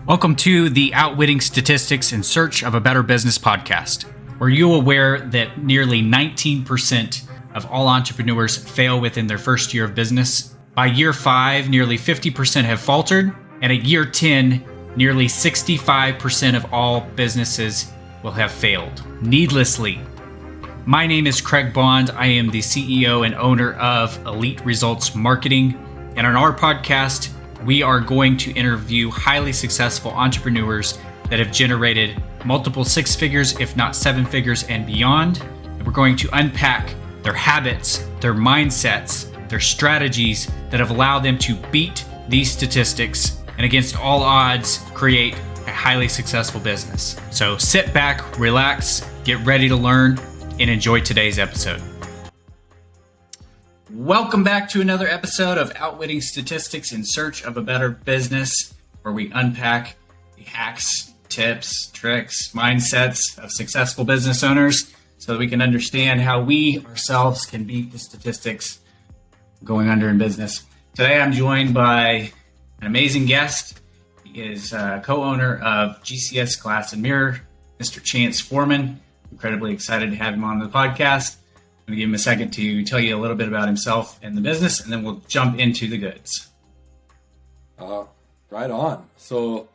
Welcome to the Outwitting Statistics in Search of a Better Business podcast. Were you aware that nearly 19% of all entrepreneurs fail within their first year of business? By year 5, nearly 50% have faltered, and at year 10, nearly 65% of all businesses will have failed needlessly. My name is Craig Bond. I am the CEO and owner of Elite Results Marketing, and on our podcast, we are going to interview highly successful entrepreneurs that have generated multiple 6 figures, if not 7 figures and beyond. And we're going to unpack their habits, their mindsets, their strategies that have allowed them to beat these statistics and against all odds, create a highly successful business. So sit back, relax, get ready to learn, and enjoy today's episode. Welcome back to another episode of Outwitting Statistics in Search of a Better Business, where we unpack the hacks, tips, tricks, mindsets of successful business owners so that we can understand how we ourselves can beat the statistics going under in business. Today I'm joined by an amazing guest. He is co-owner of GCS Glass Mirror, Mr. Chance Forman. Incredibly excited to have him on the podcast. I'm going to give him a second to tell you a little bit about himself and the business, and then we'll jump into the goods. Right on. So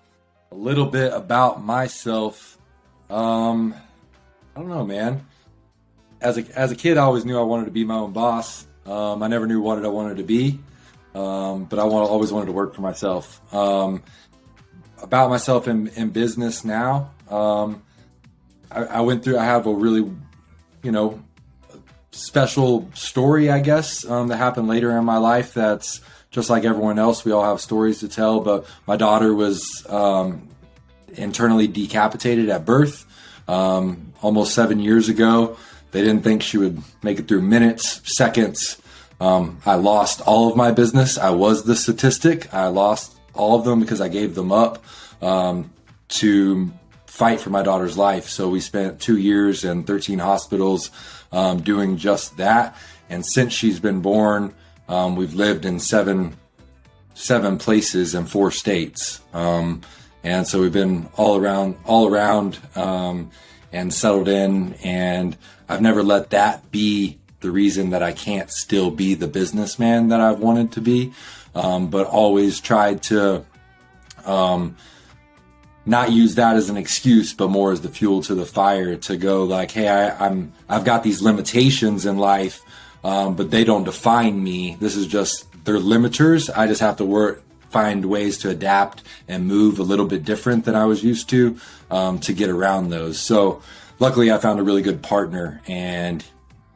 a little bit about myself. I don't know, man. As a kid, I always knew I wanted to be my own boss. I never knew what I wanted to be, but I always wanted to work for myself. About myself in business now, I have a really, special story, I guess, that happened later in my life. That's just like everyone else. We all have stories to tell, but my daughter was internally decapitated at birth almost 7 years ago. They didn't think she would make it through minutes, seconds. I lost all of my business. I was the statistic. I lost all of them because I gave them up to fight for my daughter's life. So we spent 2 years and 13 hospitals doing just that. And since she's been born, we've lived in seven places in 4 states. And so we've been all around and settled in. And I've never let that be the reason that I can't still be the businessman that I've wanted to be, but always tried to not use that as an excuse, but more as the fuel to the fire to go like, hey, I've got these limitations in life, but they don't define me. This is just, they're limiters. I just have to find ways to adapt and move a little bit different than I was used to get around those. So luckily I found a really good partner, and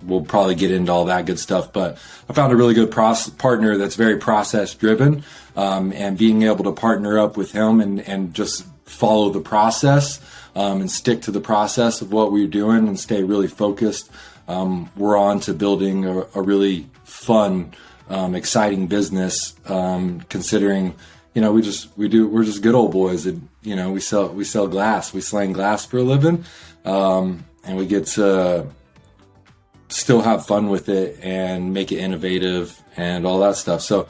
we'll probably get into all that good stuff, but I found a really good partner that's very process driven, and being able to partner up with him and just follow the process and stick to the process of what we're doing and stay really focused. We're on to building a really fun, exciting business, considering, we're just good old boys and, we sell glass, we slang glass for a living. And we get to still have fun with it and make it innovative and all that stuff. So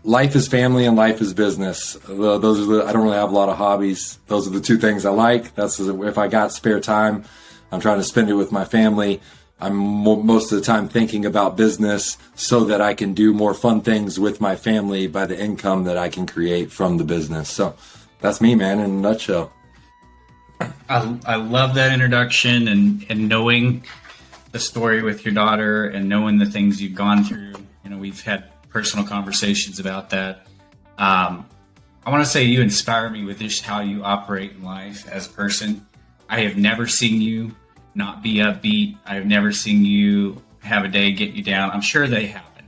life is family and life is business. I don't really have a lot of hobbies. Those are the 2 things I like. That's if I got spare time, I'm trying to spend it with my family. I'm most of the time thinking about business so that I can do more fun things with my family by the income that I can create from the business. So that's me, man, in a nutshell. I love that introduction and knowing the story with your daughter and knowing the things you've gone through. We've had personal conversations about that. I want to say you inspire me with just how you operate in life as a person. I have never seen you not be upbeat. I have never seen you have a day get you down. I'm sure they happen,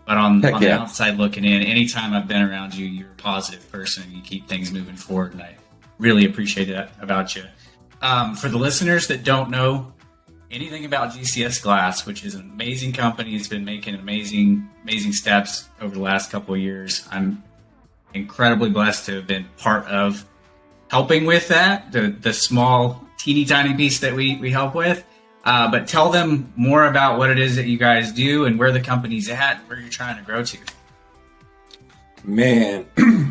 but on the outside looking in, anytime I've been around you, you're a positive person and you keep things moving forward. And I really appreciate that about you. For the listeners that don't know anything about GCS Glass, which is an amazing company, it's been making amazing steps over the last couple of years. I'm incredibly blessed to have been part of helping with that, the small, teeny tiny piece that we help with. But tell them more about what it is that you guys do and where the company's at, where you're trying to grow to. Man,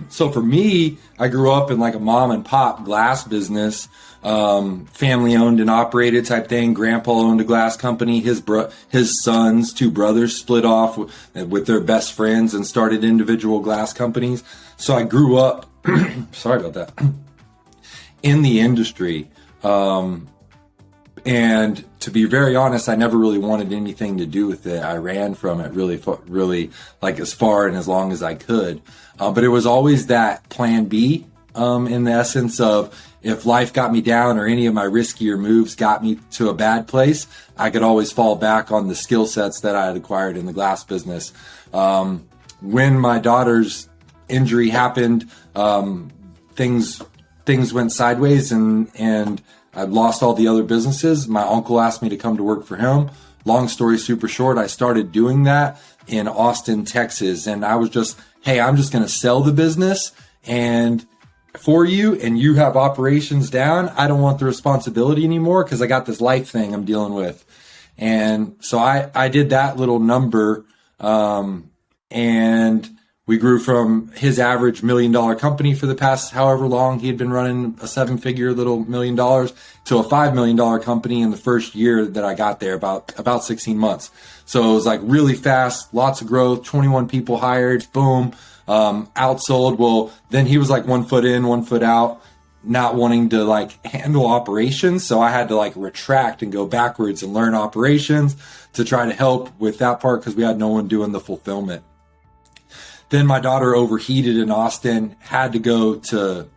so for me, I grew up in like a mom and pop glass business, family owned and operated type thing. Grandpa owned a glass company. His sons, two brothers, split off with their best friends and started individual glass companies. So I grew up, sorry about that, in the industry. And to be very honest, I never really wanted anything to do with it. I ran from it really like as far and as long as I could. But it was always that plan B, in the essence of if life got me down or any of my riskier moves got me to a bad place, I could always fall back on the skill sets that I had acquired in the glass business. When my daughter's injury happened, things went sideways and I lost all the other businesses. My uncle asked me to come to work for him. Long story super short, I started doing that in Austin, Texas. And I was just, hey, I'm just going to sell the business and for you, and you have operations down. I don't want the responsibility anymore because I got this life thing I'm dealing with. And so I did that little number, and we grew from his average $1 million company for the past however long he had been running a 7-figure little $1 million to a $5 million company in the first year that I got there, about 16 months. So it was like really fast, lots of growth, 21 people hired, boom, outsold. Well, then he was like 1 foot in, 1 foot out, not wanting to like handle operations. So I had to like retract and go backwards and learn operations to try to help with that part because we had no one doing the fulfillment. Then my daughter overheated in Austin, had to go to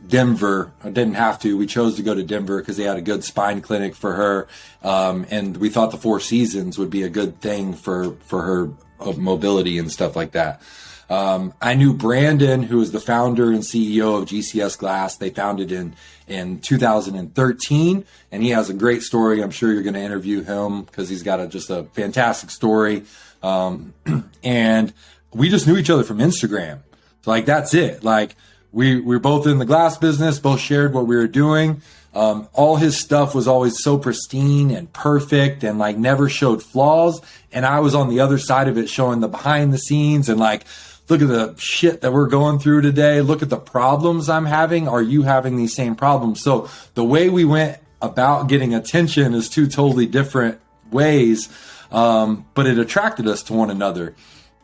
Denver. I didn't have to. We chose to go to Denver because they had a good spine clinic for her. And we thought the Four Seasons would be a good thing for her mobility and stuff like that. I knew Brandon, who is the founder and CEO of GCS Glass. They founded in 2013, and he has a great story. I'm sure you're going to interview him because he's got just a fantastic story. And we just knew each other from Instagram. So like, that's it. Like we're both in the glass business, both shared what we were doing. All his stuff was always so pristine and perfect and like never showed flaws. And I was on the other side of it showing the behind the scenes and like, look at the shit that we're going through today. Look at the problems I'm having. Are you having these same problems? So the way we went about getting attention is two totally different ways. But it attracted us to one another.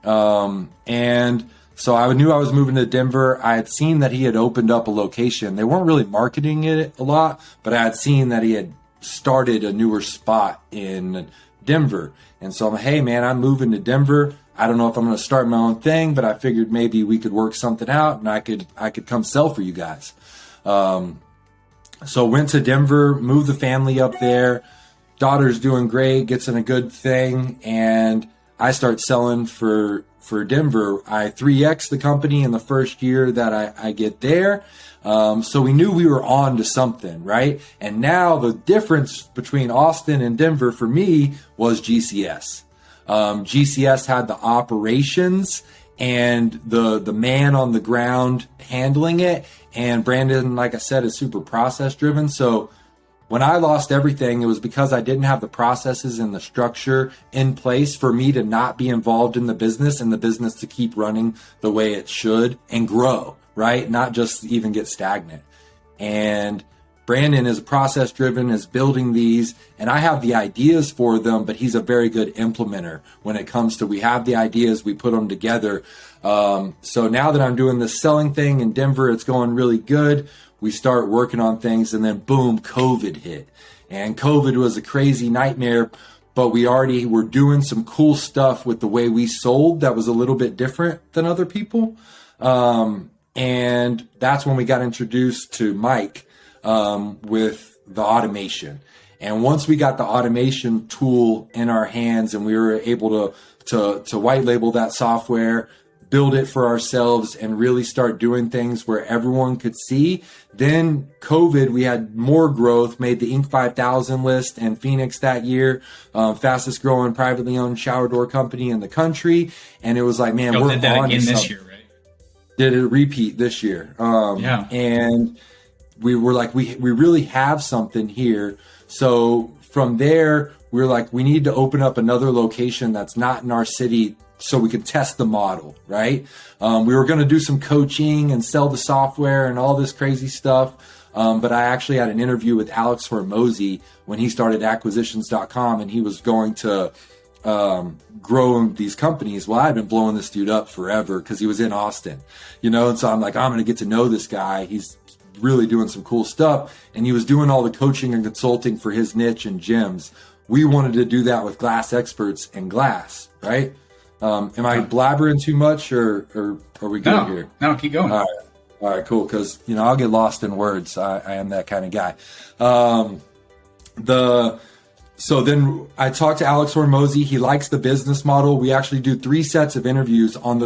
And so I knew I was moving to Denver. I had seen that he had opened up a location. They weren't really marketing it a lot, but I had seen that he had started a newer spot in Denver. And so I'm like, hey man, I'm moving to Denver. I don't know if I'm going to start my own thing, but I figured maybe we could work something out and I could come sell for you guys. So went to Denver, moved the family up there. Daughter's doing great, gets in a good thing, and I start selling for Denver. I 3X the company in the first year that I get there. So we knew we were on to something, right? And now the difference between Austin and Denver for me was GCS. GCS had the operations and the man on the ground handling it. And Brandon, like I said, is super process driven. So when I lost everything, it was because I didn't have the processes and the structure in place for me to not be involved in the business and the business to keep running the way it should and grow, right? Not just even get stagnant. And Brandon is process driven, is building these, and I have the ideas for them, but he's a very good implementer when it comes to, we have the ideas, we put them together. So now that I'm doing this selling thing in Denver, it's going really good. We start working on things, and then boom, COVID hit. And COVID was a crazy nightmare, but we already were doing some cool stuff with the way we sold that was a little bit different than other people. And that's when we got introduced to Mike with the automation. And once we got the automation tool in our hands and we were able to white label that software, build it for ourselves and really start doing things where everyone could see. Then COVID, we had more growth, made the Inc. 5000 list in Phoenix that year, fastest growing privately owned shower door company in the country. And it was like, man, we're did that on again to this something. year, right? Did a repeat this year. Yeah. And we were like, we really have something here. So from there, we were like, we need to open up another location that's not in our city so we could test the model, right? We were going to do some coaching and sell the software and all this crazy stuff. But I actually had an interview with Alex Hormozy when he started acquisitions.com, and he was going to grow these companies. Well, I'd been blowing this dude up forever because he was in Austin, and so I'm like, I'm going to get to know this guy. He's really doing some cool stuff. And he was doing all the coaching and consulting for his niche and gyms. We wanted to do that with glass experts and glass, right? Am I blabbering too much or are we good here? No, keep going. All right, cool. Because, I'll get lost in words. I am that kind of guy. So then I talked to Alex Hormozy. He likes the business model. We actually do 3 sets of interviews. On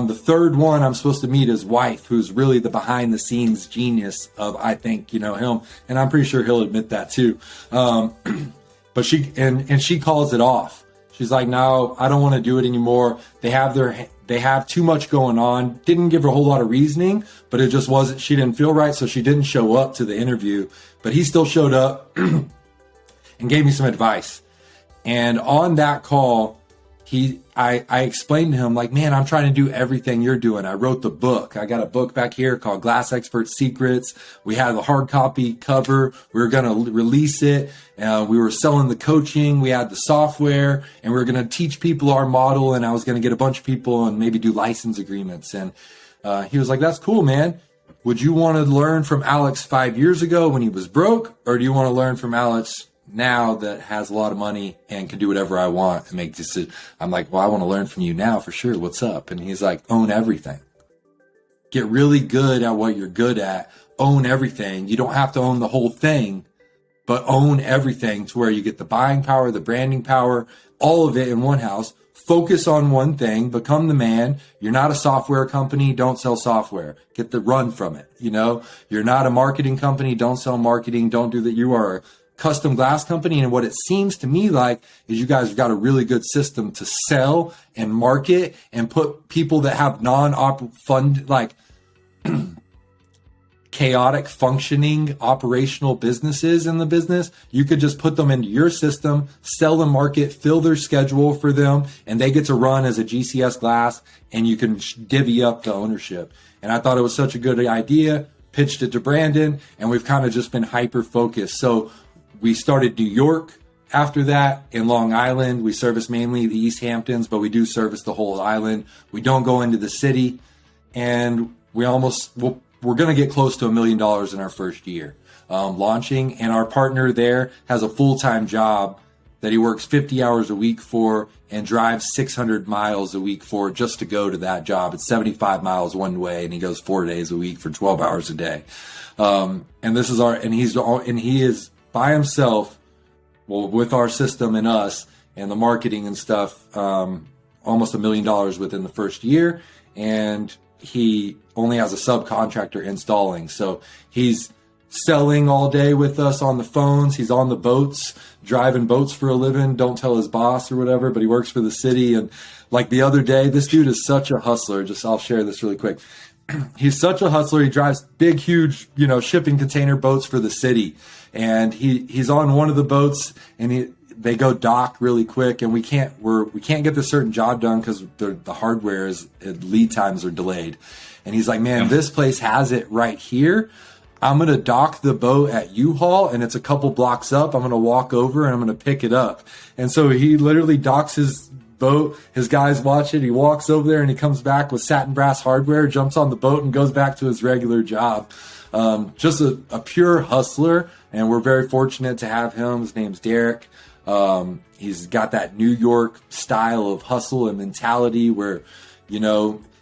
the third one, I'm supposed to meet his wife, who's really the behind the scenes genius of, I think, him. And I'm pretty sure he'll admit that too. But she calls it off. She's like, no, I don't want to do it anymore. They have too much going on. Didn't give her a whole lot of reasoning, but it just wasn't, she didn't feel right. So she didn't show up to the interview, but he still showed up and gave me some advice. And on that call, I explained to him, like, man, I'm trying to do everything you're doing. I wrote the book. I got a book back here called Glass Expert Secrets. We had the hard copy cover. We were going to release it. We were selling the coaching. We had the software, and we were going to teach people our model. And I was going to get a bunch of people and maybe do license agreements. And he was like, that's cool, man. Would you want to learn from Alex 5 years ago when he was broke? Or do you want to learn from Alex now that has a lot of money and can do whatever I want and make decisions? I'm like, well, I want to learn from you now for sure. What's up? And he's like, own everything. Get really good at what you're good at. Own everything. You don't have to own the whole thing, but own everything to where you get the buying power, the branding power, all of it in one house. Focus on one thing, become the man. You're not a software company. Don't sell software. Get the run from it. You're not a marketing company. Don't sell marketing. Don't do that. You are a custom glass company. And what it seems to me like is you guys have got a really good system to sell and market and put people that have chaotic functioning operational businesses in the business. You could just put them into your system, sell the market, fill their schedule for them, and they get to run as a GCS Glass, and you can divvy up the ownership. And I thought it was such a good idea, pitched it to Brandon, and we've kind of just been hyper focused. So we started New York. After that, in Long Island, we service mainly the East Hamptons, but we do service the whole island. We don't go into the city, and we're going to get close to $1 million in our first year launching. And our partner there has a full-time job that he works 50 hours a week for and drives 600 miles a week for just to go to that job. It's 75 miles one way, and he goes 4 days a week for 12 hours a day. And he is by himself, well, with our system and us and the marketing and stuff, almost $1 million within the first year. And he only has a subcontractor installing. So he's selling all day with us on the phones. He's on the boats, driving boats for a living. Don't tell his boss or whatever, but he works for the city. And like the other day, this dude is such a hustler. I'll share this really quick. He's such a hustler. He drives big, huge, shipping container boats for the city. And he's on one of the boats, and they go dock really quick, and we can't get this certain job done because the hardware lead times are delayed. And he's like, man, this place has it right here. I'm going to dock the boat at U-Haul, and it's a couple blocks up. I'm going to walk over and I'm going to pick it up. And so he literally docks his boat. His guys watch it. He walks over there and he comes back with satin brass hardware, jumps on the boat and goes back to his regular job. Just a pure hustler. And we're very fortunate to have him. His name's Derek. He's got that New York style of hustle and mentality where,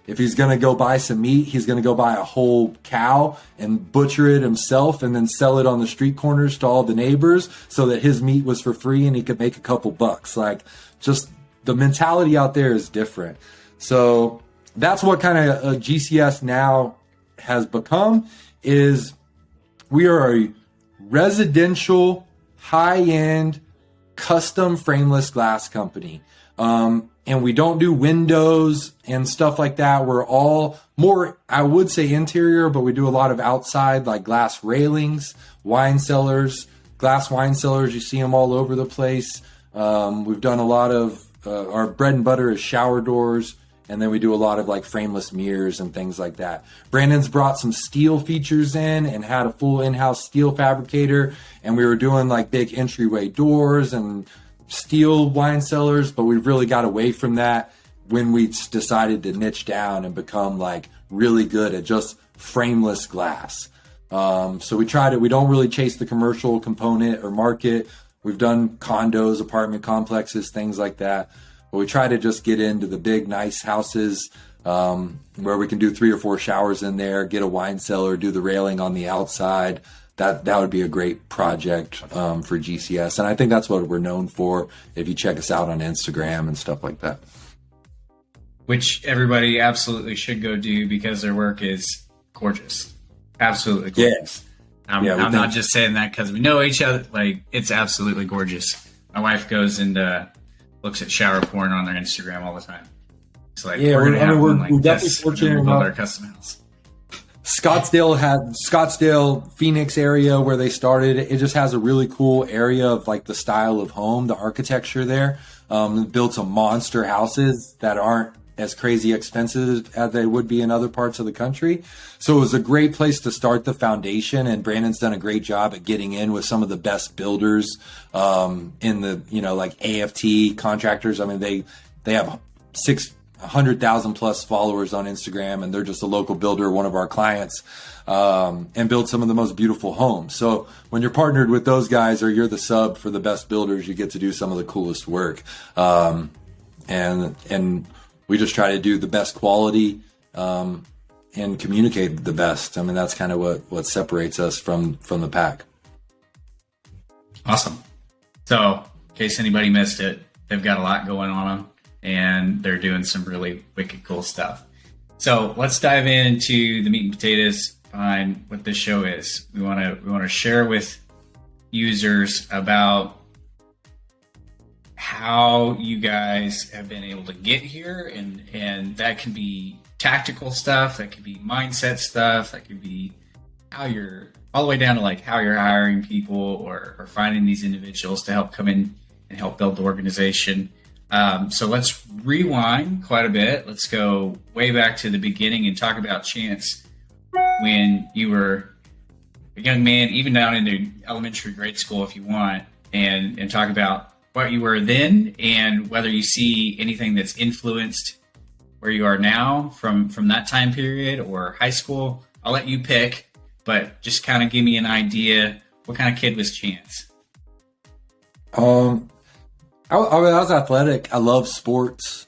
if he's going to go buy some meat, he's going to go buy a whole cow and butcher it himself and then sell it on the street corners to all the neighbors so that his meat was for free and he could make a couple bucks. Like, just the mentality out there is different. So that's what kind of GCS now has become, is we are a residential, high-end, custom frameless glass company. And we don't do windows and stuff like that. We're all more, I would say, interior, but we do a lot of outside, like glass railings, wine cellars, glass wine cellars. You see them all over the place. We've done a lot of our bread and butter is shower doors. And then we do a lot of like frameless mirrors and things like that. Brandon's brought some steel features in and had a full in-house steel fabricator. And we were doing like big entryway doors and steel wine cellars, but we really got away from that when we decided to niche down and become like really good at just frameless glass. So we tried it. We don't really chase the commercial component or market. We've done condos, apartment complexes, things like that. But we try to just get into the big, nice houses where we can do 3 or 4 showers in there, get a wine cellar, do the railing on the outside. That would be a great project for GCS. And I think that's what we're known for if you check us out on Instagram and stuff like that. Which everybody absolutely should go do because their work is gorgeous. Absolutely gorgeous. Yeah. I'm not just saying that because we know each other. Like, it's absolutely gorgeous. My wife goes and looks at shower porn on their Instagram all the time. It's like, we're definitely fortunate to build our custom house. Scottsdale, Phoenix area where they started. It just has a really cool area of like the style of home, the architecture there. Built some monster houses that aren't as crazy expensive as they would be in other parts of the country. So it was a great place to start the foundation, and Brandon's done a great job at getting in with some of the best builders in the, like AFT contractors. I mean, they have 600,000 plus followers on Instagram, and they're just a local builder, one of our clients, and build some of the most beautiful homes. So when you're partnered with those guys or you're the sub for the best builders, you get to do some of the coolest work. And we just try to do the best quality and communicate the best. I mean, that's kind of what separates us from the pack. Awesome. So in case anybody missed it, they've got a lot going on them, and they're doing some really wicked cool stuff. So let's dive into the meat and potatoes on what this show is. We want to share with users about how you guys have been able to get here, and that can be tactical stuff, that could be mindset stuff, that could be how you're all the way down to like how you're hiring people or finding these individuals to help come in and help build the organization. So let's rewind quite a bit. Let's go way back to the beginning and talk about Chance when you were a young man, even down into elementary grade school if you want, and talk about what you were then and whether you see anything that's influenced where you are now from that time period or high school. I'll let you pick, but just kind of give me an idea. What kind of kid was Chance? I was athletic. I love sports.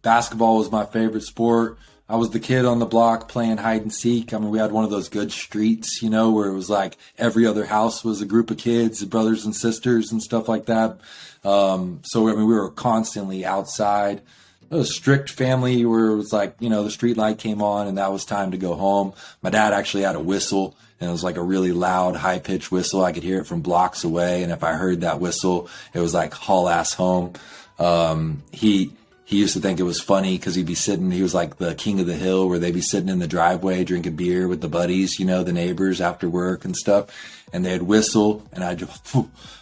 Basketball was my favorite sport. I was the kid on the block playing hide and seek. I mean, we had one of those good streets, where it was like every other house was a group of kids, brothers and sisters and stuff like that. So, I mean, we were constantly outside. It was a strict family where it was like, the street light came on and that was time to go home. My dad actually had a whistle, and it was like a really loud, high pitched whistle. I could hear it from blocks away. And if I heard that whistle, it was like haul ass home. He used to think it was funny because he was like the king of the hill where they'd be sitting in the driveway drinking beer with the buddies, the neighbors after work and stuff. And they'd whistle and I'd just,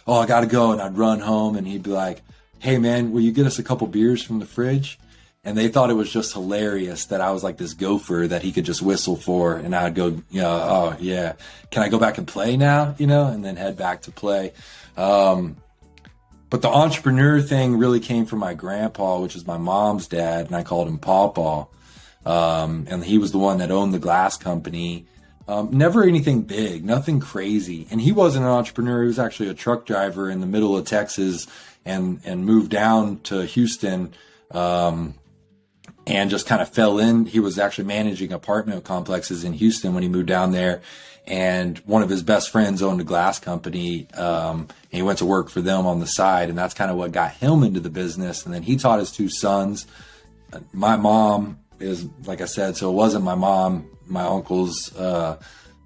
I got to go. And I'd run home and he'd be like, hey man, will you get us a couple beers from the fridge? And they thought it was just hilarious that I was like this gopher that he could just whistle for. And I'd go, oh yeah, can I go back and play now? And then head back to play. But the entrepreneur thing really came from my grandpa, which is my mom's dad, and I called him Pawpaw. And he was the one that owned the glass company. Never anything big, nothing crazy. And he wasn't an entrepreneur. He was actually a truck driver in the middle of Texas and moved down to Houston and just kind of fell in. He was actually managing apartment complexes in Houston when he moved down there. And one of his best friends owned a glass company. And he went to work for them on the side. And that's kind of what got him into the business. And then he taught his 2 sons. My mom is, like I said, so it wasn't my mom, my uncles.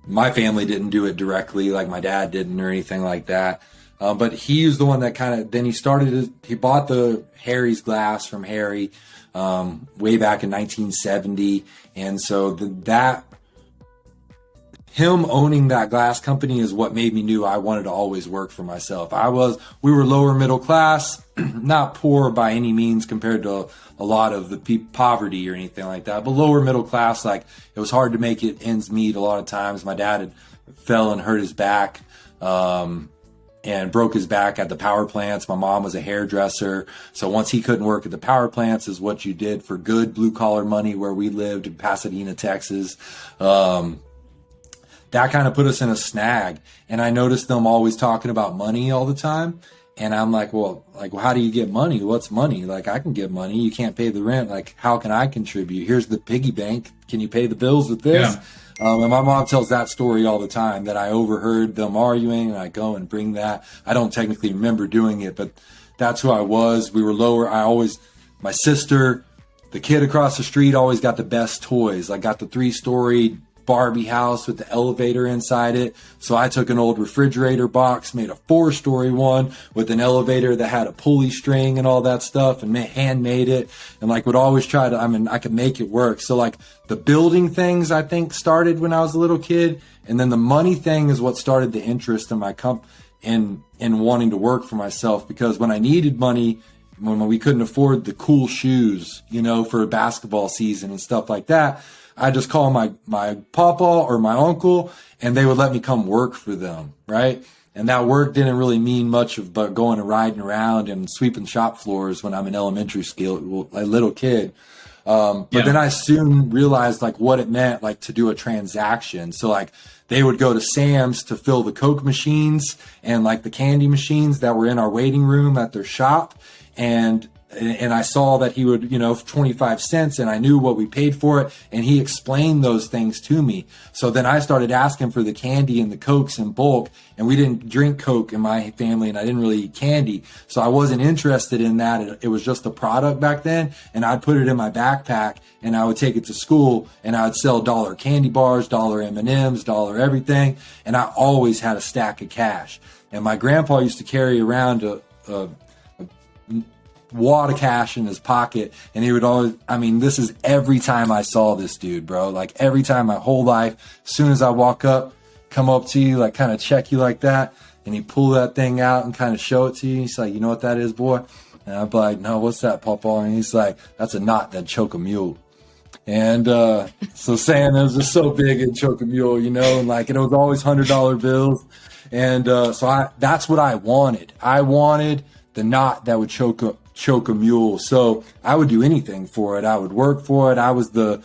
My family didn't do it directly like my dad didn't or anything like that. But he was the one that then he bought the Harry's glass from Harry way back in 1970. And so him owning that glass company is what made me knew I wanted to always work for myself. We were lower middle class, not poor by any means compared to a lot of the poverty or anything like that, but lower middle class. Like, it was hard to make it ends meet a lot of times. My dad had fell and hurt his back, and broke his back at the power plants. My mom was a hairdresser. So once he couldn't work at the power plants, is what you did for good blue collar money where we lived in Pasadena, Texas. That kind of put us in a snag. And I noticed them always talking about money all the time. And I'm like, well, how do you get money? What's money? Like, I can get money. You can't pay the rent. Like, how can I contribute? Here's the piggy bank. Can you pay the bills with this? Yeah. And my mom tells that story all the time, that I overheard them arguing, and I go and bring that. I don't technically remember doing it, but that's who I was. We were lower. My sister, the kid across the street always got the best toys. I got the 3-story Barbie house with the elevator inside it. So I took an old refrigerator box, made a 4-story one with an elevator that had a pulley string and all that stuff, and handmade it. And would always try to, I could make it work. So the building things, I think, started when I was a little kid. And then the money thing is what started the interest in my in wanting to work for myself, because when I needed money, when we couldn't afford the cool shoes, for a basketball season and stuff like that, I just call my papa or my uncle, and they would let me come work for them, right? And that work didn't really mean much but going and riding around and sweeping shop floors when I'm an elementary school, a little kid. But then I soon realized what it meant to do a transaction. So they would go to Sam's to fill the Coke machines and the candy machines that were in our waiting room at their shop. And I saw that he would, 25 cents, and I knew what we paid for it, and he explained those things to me. So then I started asking for the candy and the Cokes in bulk, and we didn't drink Coke in my family, and I didn't really eat candy. So I wasn't interested in that. It was just a product back then, and I'd put it in my backpack, and I would take it to school, and I would sell $1 candy bars, $1 M&Ms, $1 everything, and I always had a stack of cash. And my grandpa used to carry around a wad of cash in his pocket, and he would always, this is every time I saw this dude, bro. Every time, my whole life, as soon as I walk up, come up to you, kind of check you like that, and he pull that thing out and kind of show it to you. He's like, you know what that is, boy? And I'd be like, no, what's that, Papa? And he's like, that's a knot that choke a mule. And so saying it was just so big and choke a mule, and it was always $100 bills. And so that's what I wanted. I wanted the knot that would choke a mule. So I would do anything for it. I would work for it. I was the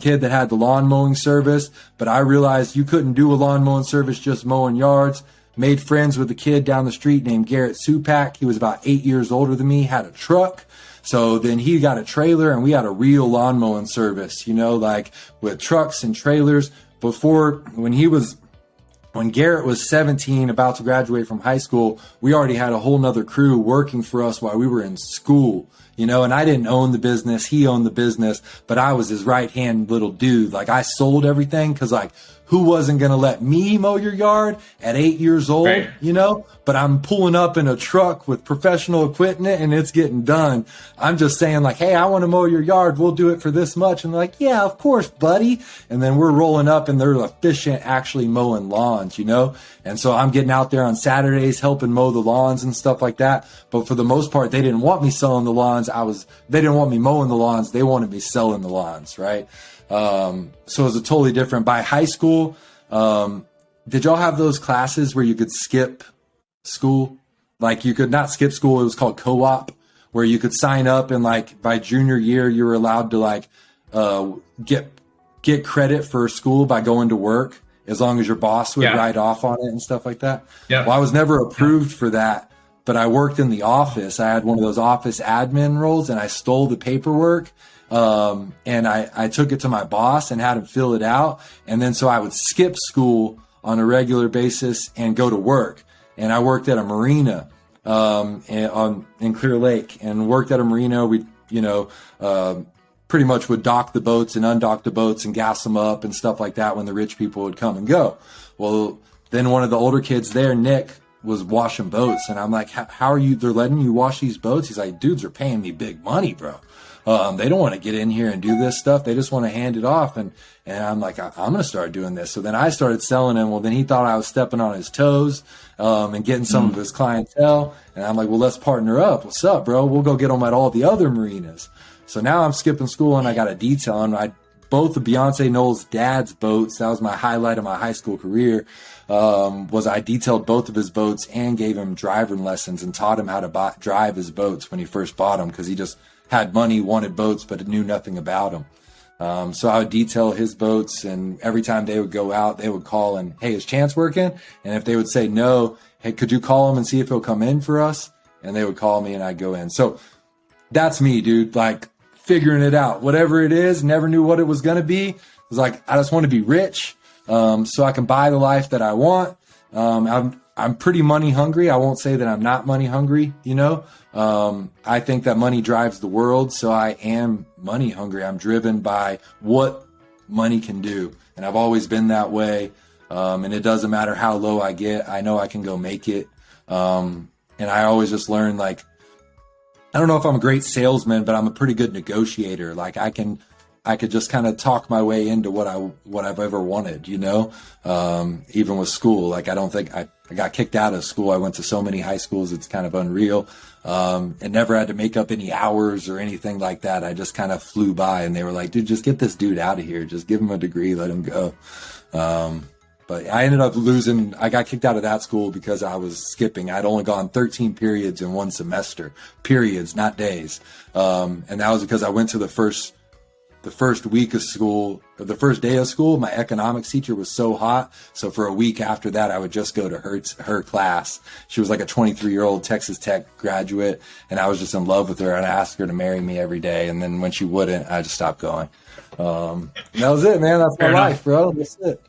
kid that had the lawn mowing service, but I realized you couldn't do a lawn mowing service just mowing yards. Made friends with a kid down the street named Garrett Supak. He was about 8 years older than me, had a truck. So then he got a trailer, and we had a real lawn mowing service, with trucks and trailers. When Garrett was 17, about to graduate from high school, we already had a whole nother crew working for us while we were in school, and I didn't own the business. He owned the business, but I was his right-hand little dude. I sold everything because, who wasn't going to let me mow your yard at 8 years old, right. But I'm pulling up in a truck with professional equipment, and it's getting done. I'm just saying, hey, I want to mow your yard. We'll do it for this much. And they're like, yeah, of course, buddy. And then we're rolling up, and they're efficient actually mowing lawns, And so I'm getting out there on Saturdays helping mow the lawns and stuff like that. But for the most part, they didn't want me selling the lawns. They didn't want me mowing the lawns. They wanted me selling the lawns, right? So it was a totally different. By high school, did y'all have those classes where you could skip school? You could not skip school. It was called co-op, where you could sign up, and by junior year, you were allowed to get credit for school by going to work, as long as your boss would write off on it and stuff like that. Yeah. Well, I was never approved for that, but I worked in the office. I had one of those office admin roles, and I stole the paperwork. And I took it to my boss and had him fill it out. And then so I would skip school on a regular basis and go to work. And I worked at a marina in Clear Lake, and worked at a marina. We, pretty much would dock the boats and undock the boats and gas them up and stuff like that when the rich people would come and go. Well, then one of the older kids there, Nick, was washing boats. And I'm like, how are you? They're letting you wash these boats? He's like, dudes are paying me big money, bro. They don't want to get in here and do this stuff. They just want to hand it off. And I'm like, I'm going to start doing this. So then I started selling him. Well, then he thought I was stepping on his toes, and getting some of his clientele. And I'm like, well, let's partner up. What's up, bro? We'll go get them at all the other marinas. So now I'm skipping school and I got a detail. And both of Beyonce Knowles' dad's boats, that was my highlight of my high school career, was I detailed both of his boats and gave him driving lessons and taught him how to drive his boats when he first bought them, because he just had money, wanted boats, but knew nothing about them. So I would detail his boats, and every time they would go out, they would call and, hey, is Chance working? And if they would say no, hey, could you call him and see if he'll come in for us? And they would call me and I'd go in. So that's me, dude. Like, figuring it out, whatever it is. Never knew what it was going to be. It was like, I just want to be rich, so I can buy the life that I want. I'm pretty money hungry. I won't say that I'm not money hungry. I think that money drives the world. So I am money hungry. I'm driven by what money can do. And I've always been that way. And it doesn't matter how low I get. I know I can go make it. And I always just learn, like, I don't know if I'm a great salesman, but I'm a pretty good negotiator. Like, I could just kind of talk my way into what I've ever wanted, even with school. Like, I don't think I got kicked out of school. I went to so many high schools. It's kind of unreal. And never had to make up any hours or anything like that. I just kind of flew by, and they were like, dude, just get this dude out of here. Just give him a degree. Let him go. But I ended up losing. I got kicked out of that school because I was skipping. I'd only gone 13 periods in one semester, periods, not days. And that was because I went to the first week of school, or the first day of school. My economics teacher was so hot. So for a week after that, I would just go to her class. She was like a 23-year-old Texas Tech graduate. And I was just in love with her, and I asked her to marry me every day. And then when she wouldn't, I just stopped going. That was it, man. That's my life, bro. That's it.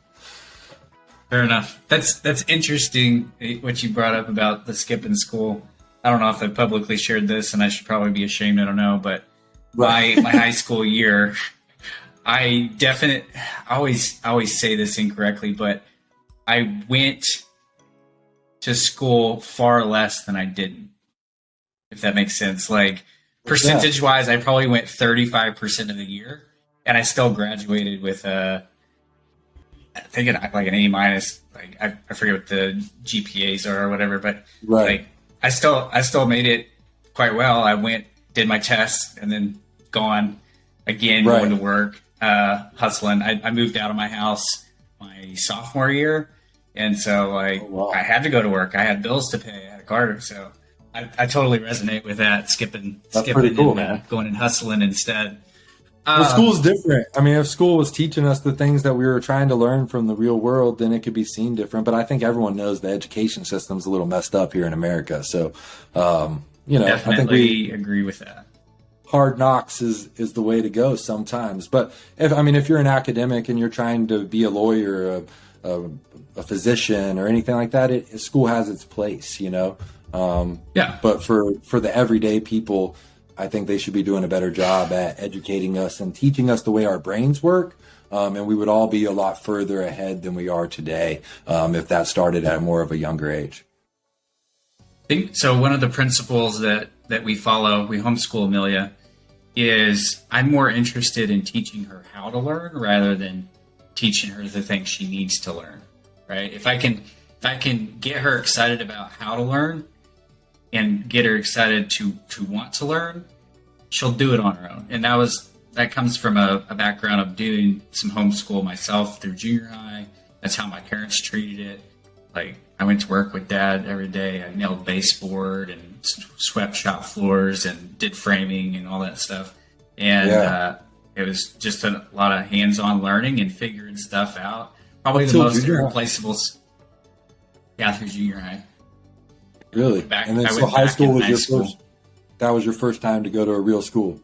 Fair enough. That's interesting what you brought up about the skipping school. I don't know if I publicly shared this, and I should probably be ashamed. I don't know, but my high school year, I always say this incorrectly, but I went to school far less than I didn't, if that makes sense. Like, percentage wise, I probably went 35% of the year, and I still graduated with I think like an A minus. Like, I forget what the GPAs are or whatever, but like, I still made it quite well. I went, did my tests, and then gone again, going to work, hustling. I moved out of my house my sophomore year, and so I had to go to work. I had bills to pay. I had a car, so I totally resonate with that. Skipping, cool, and going and hustling instead. Well, school's different. I mean, if school was teaching us the things that we were trying to learn from the real world, then it could be seen different. But I think everyone knows the education system's a little messed up here in America. So, Definitely I think we agree with that. Hard knocks is the way to go sometimes. But if you're an academic and you're trying to be a lawyer, a physician, or anything like that, school has its place, But for the everyday people, I think they should be doing a better job at educating us and teaching us the way our brains work. And we would all be a lot further ahead than we are today if that started at more of a younger age. I think so. One of the principles that we follow, we homeschool Amelia, is I'm more interested in teaching her how to learn rather than teaching her the things she needs to learn. Right? If I can get her excited about how to learn and get her excited to want to learn, she'll do it on her own. And that comes from a background of doing some homeschool myself through junior high. That's how my parents treated it. Like, I went to work with Dad every day. I nailed baseboard and swept shop floors and did framing and all that stuff. And it was just a lot of hands-on learning and figuring stuff out. Probably the most irreplaceable. Yeah, through junior high. Really? And then so high school was your first. That was your first time to go to a real school.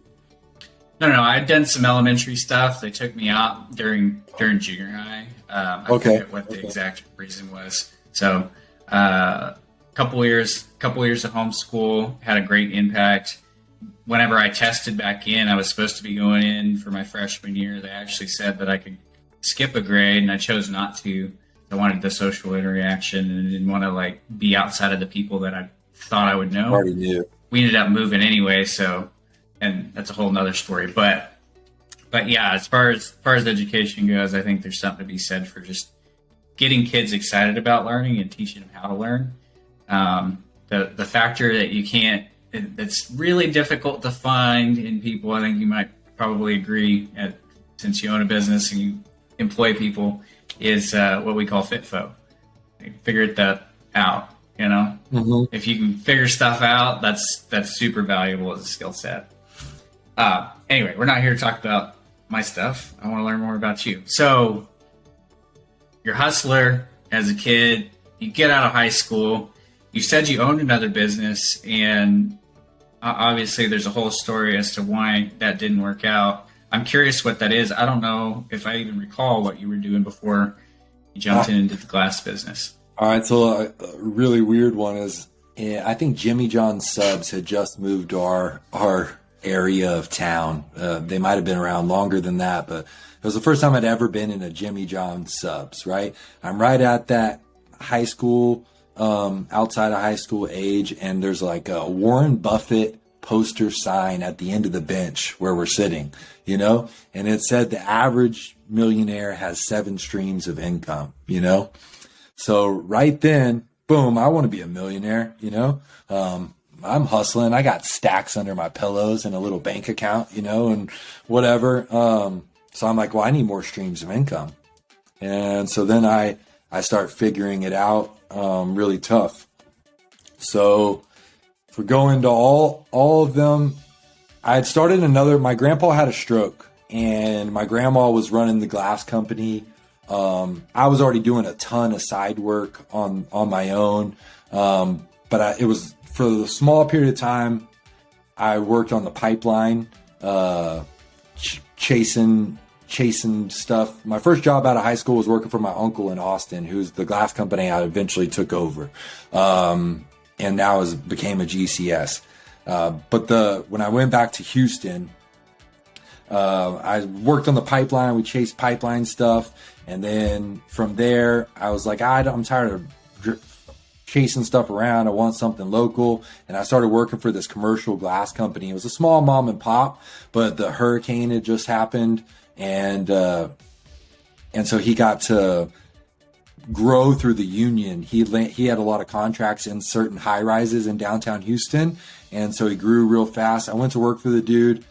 No. I'd done some elementary stuff. They took me out during junior high. I forget what the exact reason was. So, couple years of homeschool had a great impact. Whenever I tested back in, I was supposed to be going in for my freshman year. They actually said that I could skip a grade, and I chose not to. I wanted the social interaction and didn't want to be outside of the people that I thought I would know. Already knew. We ended up moving anyway, so and that's a whole nother story. But yeah, as far as education goes, I think there's something to be said for just getting kids excited about learning and teaching them how to learn. The factor that you can't, it's really difficult to find in people. I think you might probably agree, since you own a business and you employ people, is what we call FitFo. Figure that out. If you can figure stuff out, that's super valuable as a skill set. Anyway, we're not here to talk about my stuff. I want to learn more about you. So you're a hustler as a kid. You get out of high school. You said you owned another business, and obviously there's a whole story as to why that didn't work out. I'm curious what that is. I don't know if I even recall what you were doing before you jumped into the glass business. All right, so a really weird one is, I think Jimmy John's Subs had just moved to our area of town. They might have been around longer than that, but it was the first time I'd ever been in a Jimmy John's Subs, right? I'm right at that high school, outside of high school age, and there's like a Warren Buffett poster sign at the end of the bench where we're sitting, and it said the average millionaire has 7 streams of income, So right then, boom, I want to be a millionaire, I'm hustling. I got stacks under my pillows and a little bank account, and whatever. So I'm like, well, I need more streams of income. And so then I start figuring it out, really tough. So for going to all of them, I had started my grandpa had a stroke, and my grandma was running the glass company. I was already doing a ton of side work on my own. But it was for the small period of time I worked on the pipeline, chasing stuff. My first job out of high school was working for my uncle in Austin, who's the glass company I eventually took over. And now became a GCS. But when I went back to Houston, I worked on the pipeline. We chased pipeline stuff. And then from there, I was like, I'm tired of chasing stuff around. I want something local. And I started working for this commercial glass company. It was a small mom and pop, but the hurricane had just happened. And so he got to grow through the union. He had a lot of contracts in certain high rises in downtown Houston. And so he grew real fast. I went to work for the dude.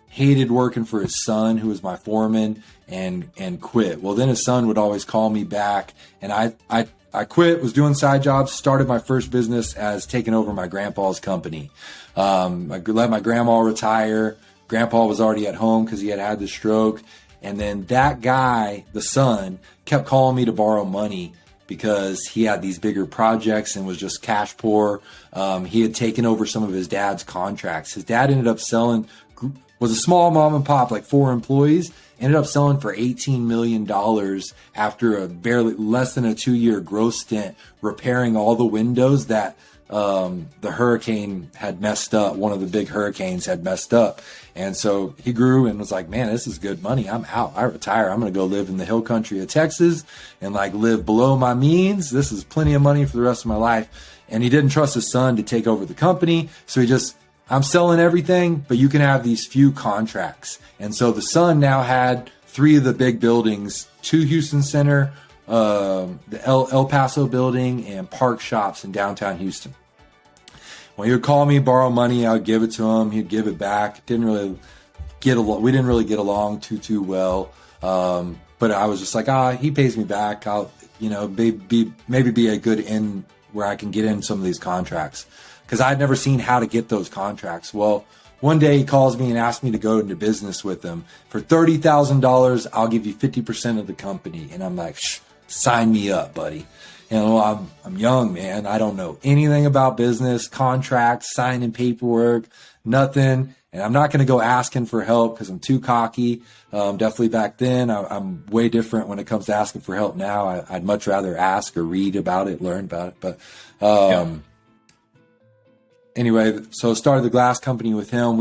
Hated working for his son, who was my foreman, and quit. Well, then his son would always call me back, and I quit, was doing side jobs, started my first business as taking over my grandpa's company. I let my grandma retire. Grandpa was already at home because he had the stroke. And then that guy, the son, kept calling me to borrow money because he had these bigger projects and was just cash poor. He had taken over some of his dad's contracts. His dad ended up was a small mom and pop, like 4 employees, ended up selling for $18 million after a less than a 2-year growth stint, repairing all the windows that the hurricane had messed up. One of the big hurricanes had messed up. And so he grew and was like, man, this is good money. I'm out. I retire. I'm going to go live in the hill country of Texas and live below my means. This is plenty of money for the rest of my life. And he didn't trust his son to take over the company. So I'm selling everything, but you can have these few contracts. And so the son now had 3 of the big buildings, 2 Houston Center, the El Paso building, and Park Shops in downtown Houston. When he would call me, borrow money, I would give it to him. He'd give it back. We didn't really get along too well. But I was just like, he pays me back. I'll, maybe be a good in where I can get in some of these contracts. Because I'd never seen how to get those contracts. Well, one day he calls me and asks me to go into business with him. For $30,000, I'll give you 50% of the company. And I'm like, sign me up, buddy. I'm young, man. I don't know anything about business, contracts, signing paperwork, nothing. And I'm not going to go asking for help because I'm too cocky. Definitely back then, I'm way different when it comes to asking for help now. I'd much rather ask or read about it, learn about it. But anyway, so started the glass company with him.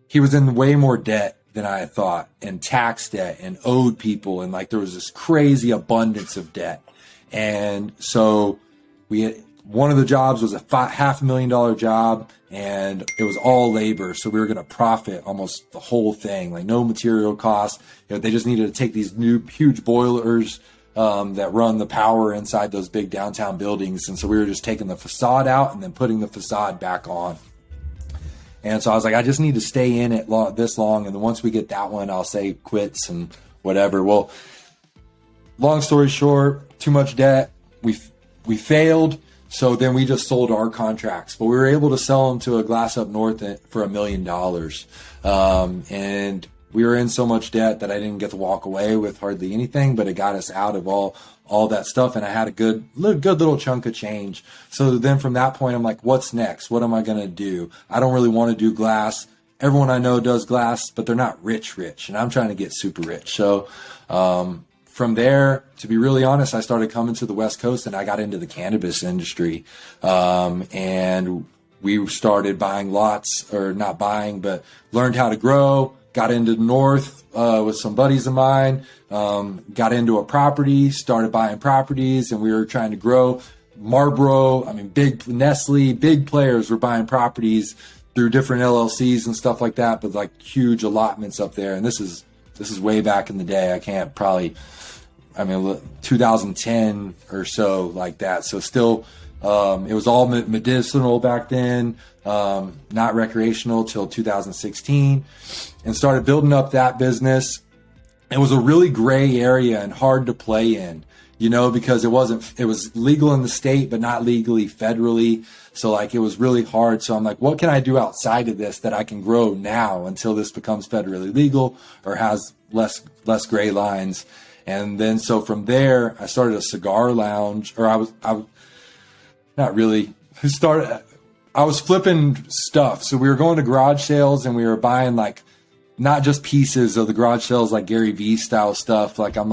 He was in way more debt than I had thought, and tax debt, and owed people. And there was this crazy abundance of debt. And so one of the jobs was a $500,000 job, and it was all labor. So we were going to profit almost the whole thing, like no material costs. They just needed to take these new huge boilers that run the power inside those big downtown buildings. And so we were just taking the facade out and then putting the facade back on. And so I was like, I just need to stay in it this long. And then once we get that one, I'll say quits and whatever. Well, long story short, too much debt. We failed. So then we just sold our contracts, but we were able to sell them to a Glass Up North for $1 million. And we were in so much debt that I didn't get to walk away with hardly anything, but it got us out of all that stuff. And I had a good little chunk of change. So then from that point, I'm like, what's next? What am I going to do? I don't really want to do glass. Everyone I know does glass, but they're not rich. And I'm trying to get super rich. So, from there, to be really honest, I started coming to the West Coast and I got into the cannabis industry. And we started buying lots, or not buying, but learned how to grow, got into the North with some buddies of mine, got into a property, started buying properties, and we were trying to grow. Marlboro, big Nestle, big players were buying properties through different LLCs and stuff like that, but like huge allotments up there. And this is way back in the day. I can't probably, 2010 or so, like that. So still, it was all medicinal back then, not recreational till 2016, and started building up that business. It was a really gray area and hard to play in, because it was legal in the state, but not legally federally. So like, it was really hard. So I'm like, what can I do outside of this that I can grow now until this becomes federally legal or has less gray lines? And then, so from there, I started a cigar lounge, or I was flipping stuff. So we were going to garage sales and we were buying like, not just pieces of the garage sales, like Gary Vee style stuff. Like, I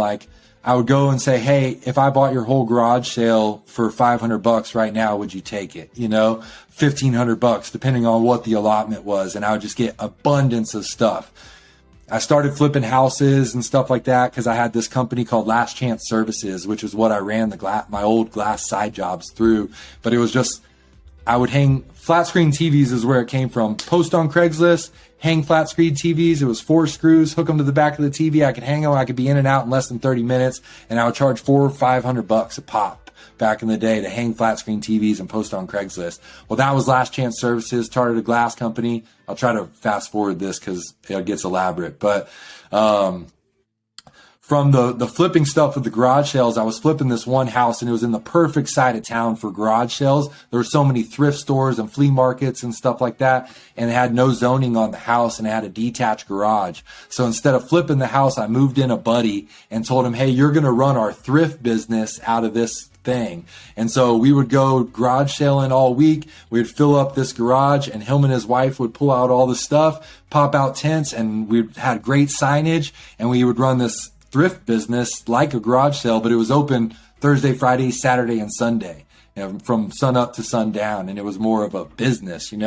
would go and say, hey, if I bought your whole garage sale for $500 right now, would you take it? $1,500, depending on what the allotment was. And I would just get abundance of stuff. I started flipping houses and stuff like that because I had this company called Last Chance Services, which is what I ran my old glass side jobs through. But it was just, I would hang flat screen TVs is where it came from. Post on Craigslist, hang flat screen TVs. It was 4 screws, hook them to the back of the TV. I could hang them. I could be in and out in less than 30 minutes. And I would charge $400 or $500 a pop back in the day to hang flat screen TVs and post on Craigslist. Well, that was Last Chance Services, started a glass company. I'll try to fast forward this because it gets elaborate. But from the flipping stuff with the garage sales, I was flipping this one house and it was in the perfect side of town for garage sales. There were so many thrift stores and flea markets and stuff like that. And it had no zoning on the house and it had a detached garage. So instead of flipping the house, I moved in a buddy and told him, hey, you're going to run our thrift business out of this thing. And so we would go garage sailing all week. We'd fill up this garage and him and his wife would pull out all the stuff, pop out tents, and we had great signage, and we would run this thrift business like a garage sale, but it was open Thursday, Friday, Saturday, and Sunday, from sun up to sundown. And it was more of a business, and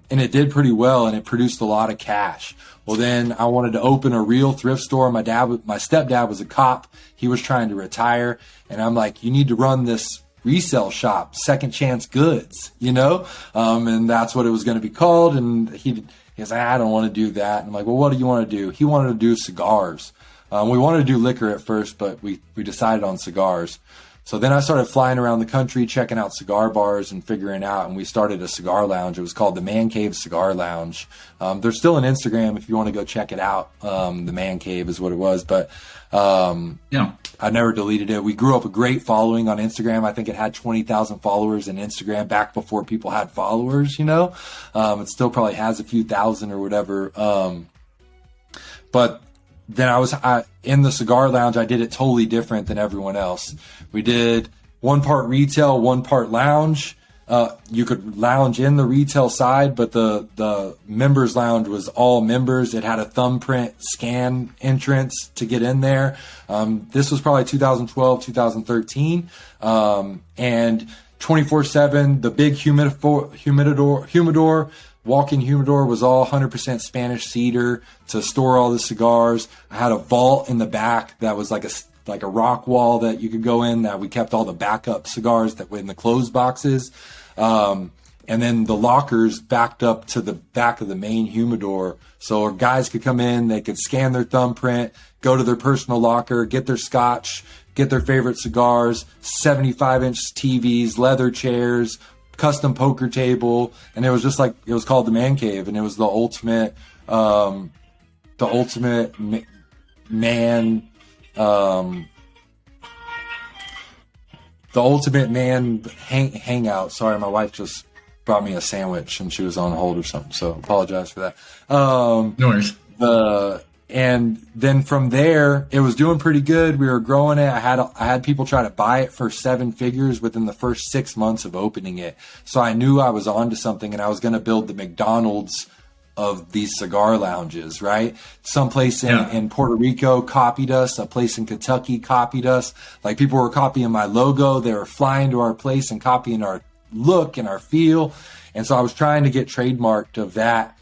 it did pretty well and it produced a lot of cash. Well, then I wanted to open a real thrift store. My stepdad was a cop. He was trying to retire. And I'm like, you need to run this resale shop, Second Chance Goods, and that's what it was going to be called. And he goes, I don't want to do that. And I'm like, well, what do you want to do? He wanted to do cigars. We wanted to do liquor at first, but we decided on cigars. So then I started flying around the country, checking out cigar bars and figuring out, and we started a cigar lounge. It was called the Man Cave Cigar Lounge. There's still an Instagram if you want to go check it out. The Man Cave is what it was, but I never deleted it. We grew up a great following on Instagram. I think it had 20,000 followers in Instagram back before people had followers, It still probably has a few thousand or whatever. But then I was in the cigar lounge. I did it totally different than everyone else. We did 1 part retail, 1 part lounge. You could lounge in the retail side, but the members lounge was all members. It had a thumbprint scan entrance to get in there. This was probably 2012, 2013. And 24/7, the big humidor, walk-in humidor was all 100% Spanish cedar to store all the cigars. I had a vault in the back that was like like a rock wall that you could go in, that we kept all the backup cigars that were in the closed boxes. And then the lockers backed up to the back of the main humidor. So guys could come in, they could scan their thumbprint, go to their personal locker, get their scotch, get their favorite cigars, 75-inch TVs, leather chairs, custom poker table. And it was just like, it was called the Man Cave. And it was the ultimate man hangout. Sorry, my wife just brought me a sandwich and she was on hold or something, so apologize for that. No worries. And then from there, it was doing pretty good. We were growing it. I had people try to buy it for 7 figures within the first 6 months of opening it. So I knew I was onto something, and I was going to build the McDonald's of these cigar lounges, right? Some place in Puerto Rico copied us. A place in Kentucky copied us. Like, people were copying my logo. They were flying to our place and copying our look and our feel. And so I was trying to get trademarked of that.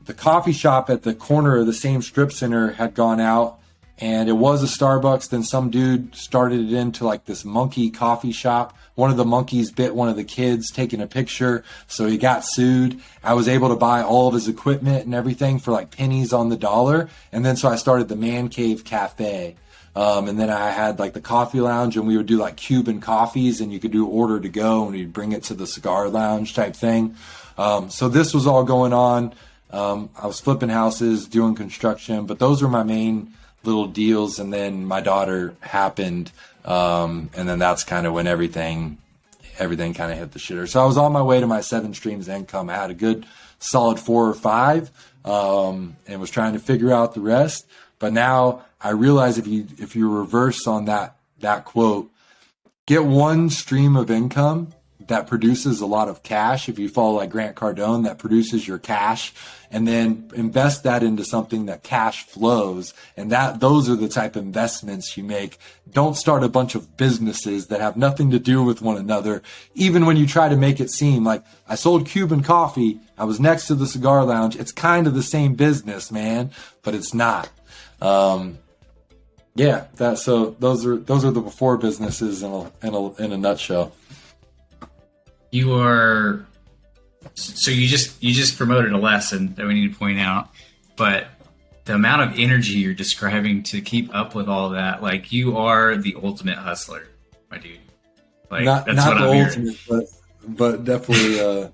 The coffee shop at the corner of the same strip center had gone out, and it was a Starbucks. Then some dude started it into like this monkey coffee shop. One of the monkeys bit one of the kids taking a picture, so he got sued. I was able to buy all of his equipment and everything for like pennies on the dollar. And then so I started the Man Cave Cafe. And then I had like the coffee lounge, and we would do like Cuban coffees, and you could do order to go, and we'd bring it to the cigar lounge type thing. So this was all going on. I was flipping houses, doing construction, but those were my main little deals. And then my daughter happened. And then that's kind of when everything kind of hit the shitter. So I was on my way to my 7 streams of income. I had a good solid 4 or 5, and was trying to figure out the rest. But now I realize if you reverse on that quote, get one stream of income that produces a lot of cash. If you follow like Grant Cardone, that produces your cash, and then invest that into something that cash flows. And those are the type of investments you make. Don't start a bunch of businesses that have nothing to do with one another. Even when you try to make it seem like, I sold Cuban coffee, I was next to the cigar lounge. It's kind of the same business, man, but it's not. So those are the before businesses in a nutshell. You just promoted a lesson that we need to point out, but the amount of energy you're describing to keep up with all of that, like, you are the ultimate hustler, my dude. Like, not that's what the I'm ultimate, hearing. But definitely,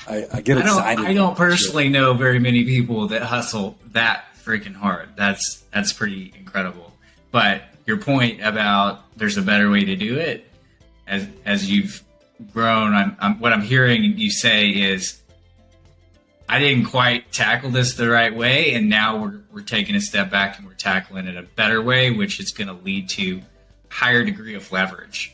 I get excited. I don't personally know very many people that hustle that freaking hard. That's pretty incredible. But your point about there's a better way to do it, as you've grown, what I'm hearing you say is, I didn't quite tackle this the right way, and now we're taking a step back and we're tackling it a better way, which is going to lead to higher degree of leverage.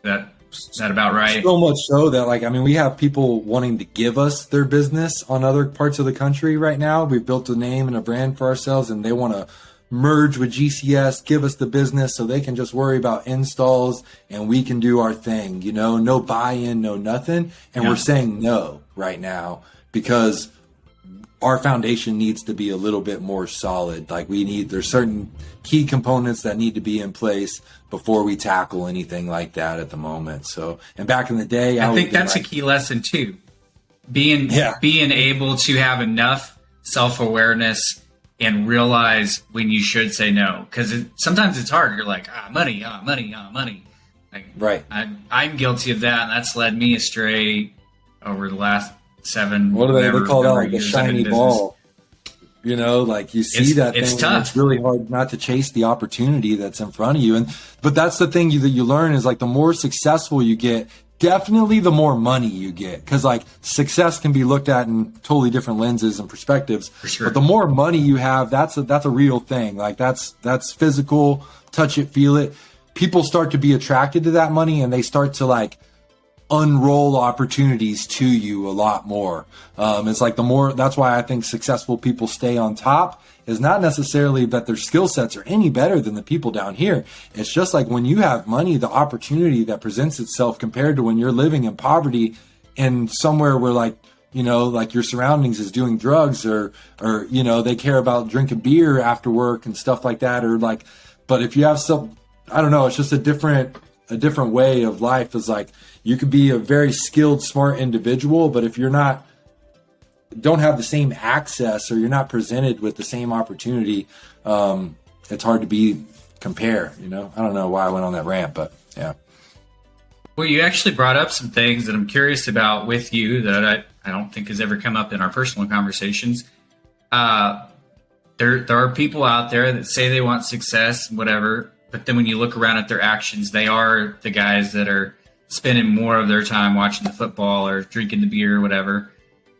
Is that about right? So much so that, like, I mean, we have people wanting to give us their business on other parts of the country right now. We've built a name and a brand for ourselves, and they want to merge with GCS, give us the business so they can just worry about installs and we can do our thing, no buy-in, no nothing. And we're saying no right now because our foundation needs to be a little bit more solid. Like, there's certain key components that need to be in place before we tackle anything like that at the moment. So, and back in the day, I think that's a key lesson too. Being able to have enough self-awareness and realize when you should say no, because sometimes it's hard. You're like, money. Like, right. I'm guilty of that, and that's led me astray over the last 7. What do they call that? Like a shiny ball. Like, you see that thing. It's tough. It's really hard not to chase the opportunity that's in front of you. But that's the thing that you learn is, like, the more successful you get, definitely the more money you get, because like success can be looked at in totally different lenses and perspectives. For sure. But the more money you have, that's a real thing. Like, that's physical, touch it, feel it. People start to be attracted to that money, and they start to like unroll opportunities to you a lot more. It's like that's why I think successful people stay on top, is not necessarily that their skill sets are any better than the people down here. It's just like, when you have money, the opportunity that presents itself compared to when you're living in poverty and somewhere where like your surroundings is doing drugs or they care about drinking beer after work and stuff like that, or like But if you have some, I don't know, it's just a different way of life. Is like, you could be a very skilled, smart individual, but if you're not, don't have the same access, or you're not presented with the same opportunity, it's hard to compare, you know? I don't know why I went on that rant, but yeah. Well, you actually brought up some things that I'm curious about with you that I don't think has ever come up in our personal conversations. There are people out there that say they want success and whatever, but then when you look around at their actions, they are the guys that are spending more of their time watching the football or drinking the beer or whatever.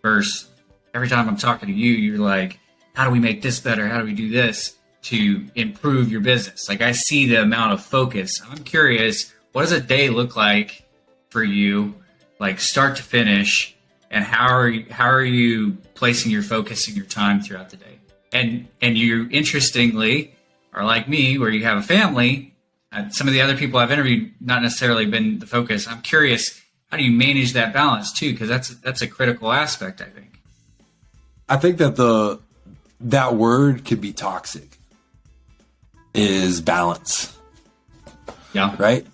Versus every time I'm talking to you, you're like, how do we make this better? How do we do this to improve your business? Like, I see the amount of focus. I'm curious, what does a day look like for you, like start to finish, and how are you placing your focus and your time throughout the day? And you, interestingly, are like me, where you have a family. Some of the other people I've interviewed, not necessarily been the focus. I'm curious, how do you manage that balance too? Because that's a critical aspect, I think. I think that that word could be toxic, is balance. Yeah. Right?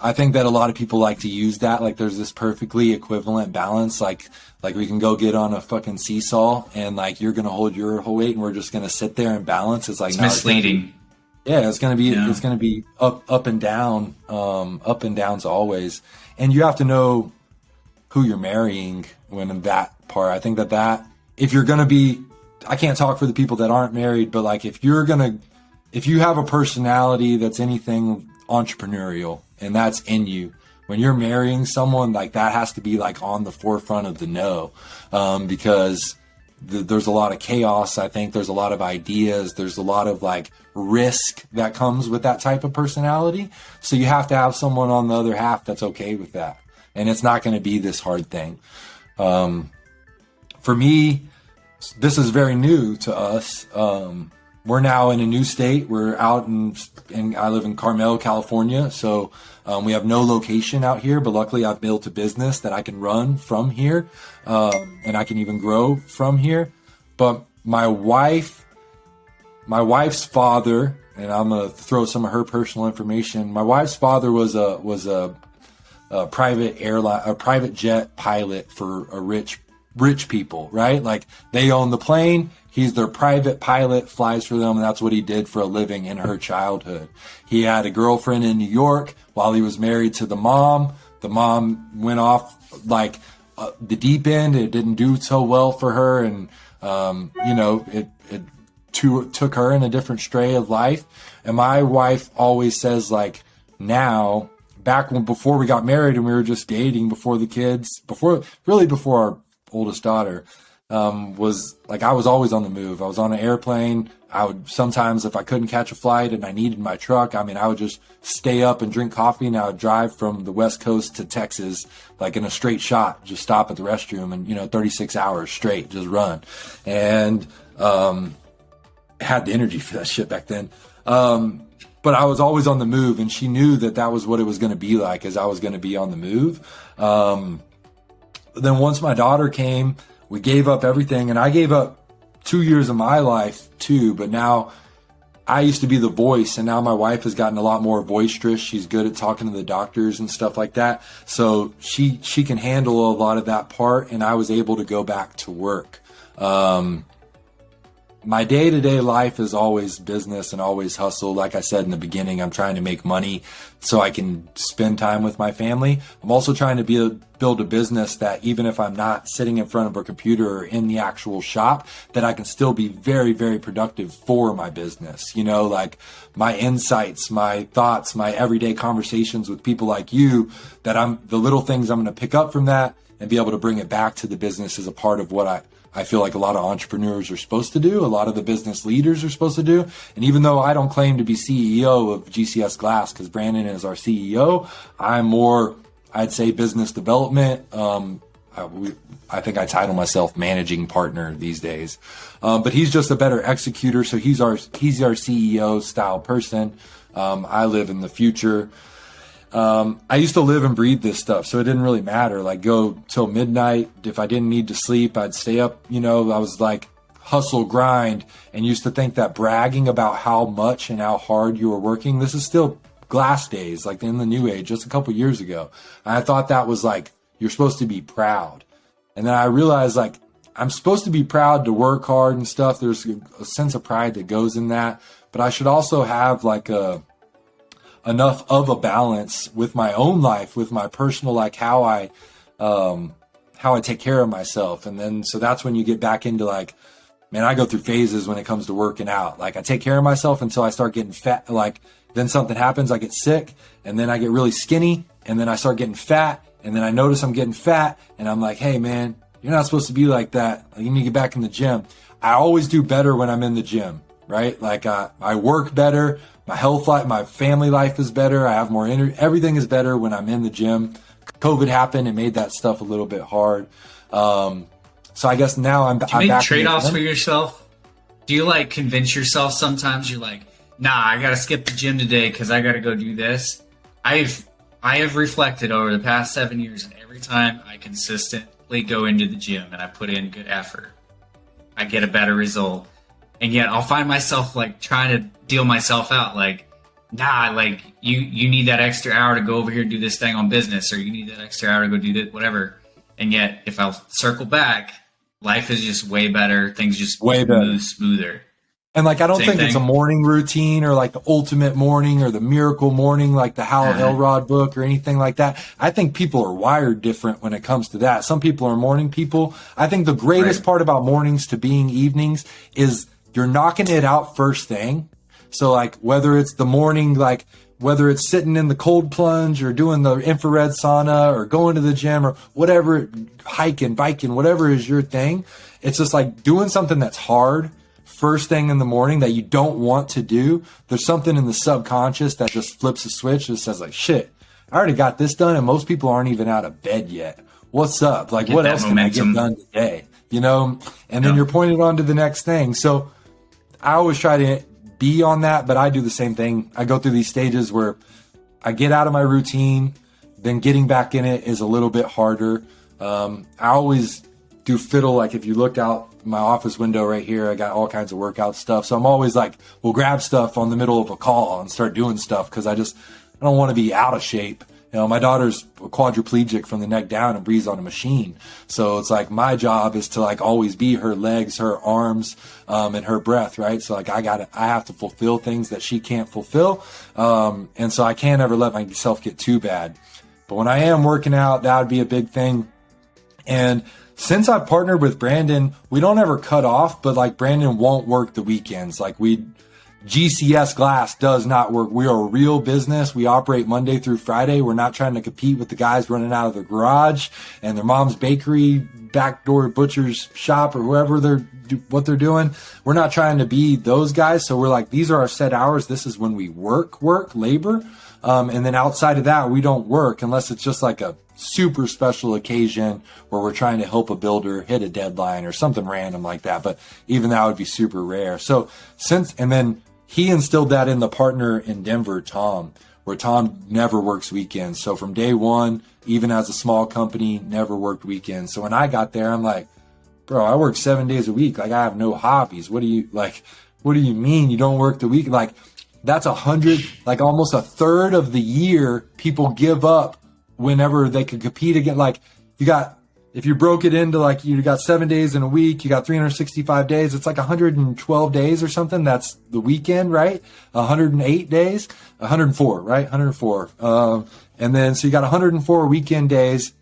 I think that a lot of people like to use that, like there's this perfectly equivalent balance, like we can go get on a fucking seesaw, and like you're gonna hold your whole weight, and we're just gonna sit there and balance. It's like, it's misleading. It's gonna be up and down, up and downs always, and you have to know who you're marrying when in that part. I think that if you're gonna be, I can't talk for the people that aren't married, but like if you have a personality that's anything entrepreneurial, and that's in you, when you're marrying someone, like that has to be like on the forefront of the know, because there's a lot of chaos. I think there's a lot of ideas. There's a lot of like risk that comes with that type of personality. So you have to have someone on the other half that's okay with that. And it's not going to be this hard thing. For me, this is very new to us. We're now in a new state. We're out I live in Carmel, California. So we have no location out here, but luckily I've built a business that I can run from here, and I can even grow from here. But my wife's father, and I'm gonna throw some of her personal information. My wife's father was a private jet pilot for a rich people, right? Like they own the plane. He's their private pilot, flies for them, and that's what he did for a living in her childhood. He had a girlfriend in New York while he was married to the mom. The mom went off like the deep end. It didn't do so well for her, and it took her in a different stray of life. And my wife always says, like, now, before we got married and we were just dating, before the kids, before our oldest daughter, was like, I was always on the move. I was on an airplane. I would sometimes, if I couldn't catch a flight and I needed my truck, I would just stay up and drink coffee, and I would drive from the West Coast to Texas, like in a straight shot, just stop at the restroom and, 36 hours straight, just run. And, had the energy for that shit back then. But I was always on the move, and she knew that was what it was going to be like, as I was going to be on the move. Then once my daughter came, we gave up everything, and I gave up 2 years of my life too. But now I used to be the voice, and now my wife has gotten a lot more boisterous. She's good at talking to the doctors and stuff like that. So she can handle a lot of that part, and I was able to go back to work. My day-to-day life is always business and always hustle. Like I said in the beginning, I'm trying to make money so I can spend time with my family. I'm also trying to build a business that, even if I'm not sitting in front of a computer or in the actual shop, that I can still be very, very productive for my business. Like my insights, my thoughts, my everyday conversations with people like you, that the little things I'm going to pick up from that and be able to bring it back to the business is a part of what I feel like a lot of entrepreneurs are supposed to do, a lot of the business leaders are supposed to do. And even though I don't claim to be CEO of GCS Glass, because Brandon is our CEO, I'm more, I'd say, business development. I think I title myself managing partner these days. But he's just a better executor. So he's our CEO style person. I live in the future. I used to live and breathe this stuff, so it didn't really matter. Like, go till midnight. If I didn't need to sleep, I'd stay up. I was like, hustle grind and used to think that bragging about how much and how hard you were working, this is still glass days, like in the new age, just a couple years ago. And I thought that was like, you're supposed to be proud. And then I realized like, I'm supposed to be proud to work hard and stuff. There's a sense of pride that goes in that, but I should also have like enough of a balance with my own life, with my personal, like how I take care of myself. And then, so that's when you get back into like, man, I go through phases when it comes to working out. Like I take care of myself until I start getting fat. Like then something happens, I get sick, and then I get really skinny, and then I start getting fat, and then I notice I'm getting fat, and I'm like, hey man, you're not supposed to be like that. Like, you need to get back in the gym. I always do better when I'm in the gym, right? Like I work better. My health life, my family life is better. I have more energy. Everything is better when I'm in the gym. COVID happened and made that stuff a little bit hard. So I guess now I'm Do you back. make trade-offs for yourself? Do you like convince yourself sometimes you're like, nah, I got to skip the gym today because I got to go do this? I have reflected over the past 7 years, and every time I consistently go into the gym and I put in good effort, I get a better result. And yet I'll find myself like trying to deal myself out, like, nah, like you need that extra hour to go over here and do this thing on business, or you need that extra hour to go do that, whatever. And yet if I'll circle back, life is just way better. Things just way better, smoother. And like, I don't think it's a morning routine or like the ultimate morning or the miracle morning, like the Hal Elrod book or anything like that. I think people are wired different when it comes to that. Some people are morning people. I think the greatest part about mornings to being evenings is you're knocking it out first thing. So like whether it's the morning, like whether it's sitting in the cold plunge or doing the infrared sauna or going to the gym or whatever, hiking, biking, whatever is your thing. It's just like doing something that's hard first thing in the morning that you don't want to do. There's something in the subconscious that just flips a switch that says like, shit, I already got this done. And most people aren't even out of bed yet. What's up? Like what else can I get done today? You know? And then you're pointed on to the next thing. So I always try to be on that, but I do the same thing. I go through these stages where I get out of my routine, then getting back in it is a little bit harder. I always do fiddle. Like if you look out my office window right here, I got all kinds of workout stuff. So I'm always like, we'll grab stuff on the middle of a call and start doing stuff because I don't want to be out of shape. You know, my daughter's quadriplegic from the neck down and breathes on a machine. So it's like my job is to like always be her legs, her arms, and her breath, right? So like I have to fulfill things that she can't fulfill. And so I can't ever let myself get too bad. But when I am working out, that would be a big thing. And since I've partnered with Brandon, we don't ever cut off, but like Brandon won't work the weekends. Like GCS Glass does not work. We are a real business. We operate Monday through Friday. We're not trying to compete with the guys running out of their garage and their mom's bakery, backdoor butcher's shop, or whoever what they're doing. We're not trying to be those guys. So we're like, these are our set hours. This is when we work, labor. And then outside of that, we don't work unless it's just like a super special occasion where we're trying to help a builder hit a deadline or something random like that. But even that would be super rare. So and then he instilled that in the partner in Denver, Tom, where Tom never works weekends. So from day one, even as a small company, never worked weekends. So when I got there, I'm like, bro, I work 7 days a week. Like I have no hobbies. What do you mean you don't work the week? Like that's 100, like almost a third of the year people give up whenever they could compete again. Like if you broke it into like, you got 7 days in a week, you got 365 days, it's like 112 days or something. That's the weekend, right? 108 days, 104, right? 104. And then, so you got 104 weekend days.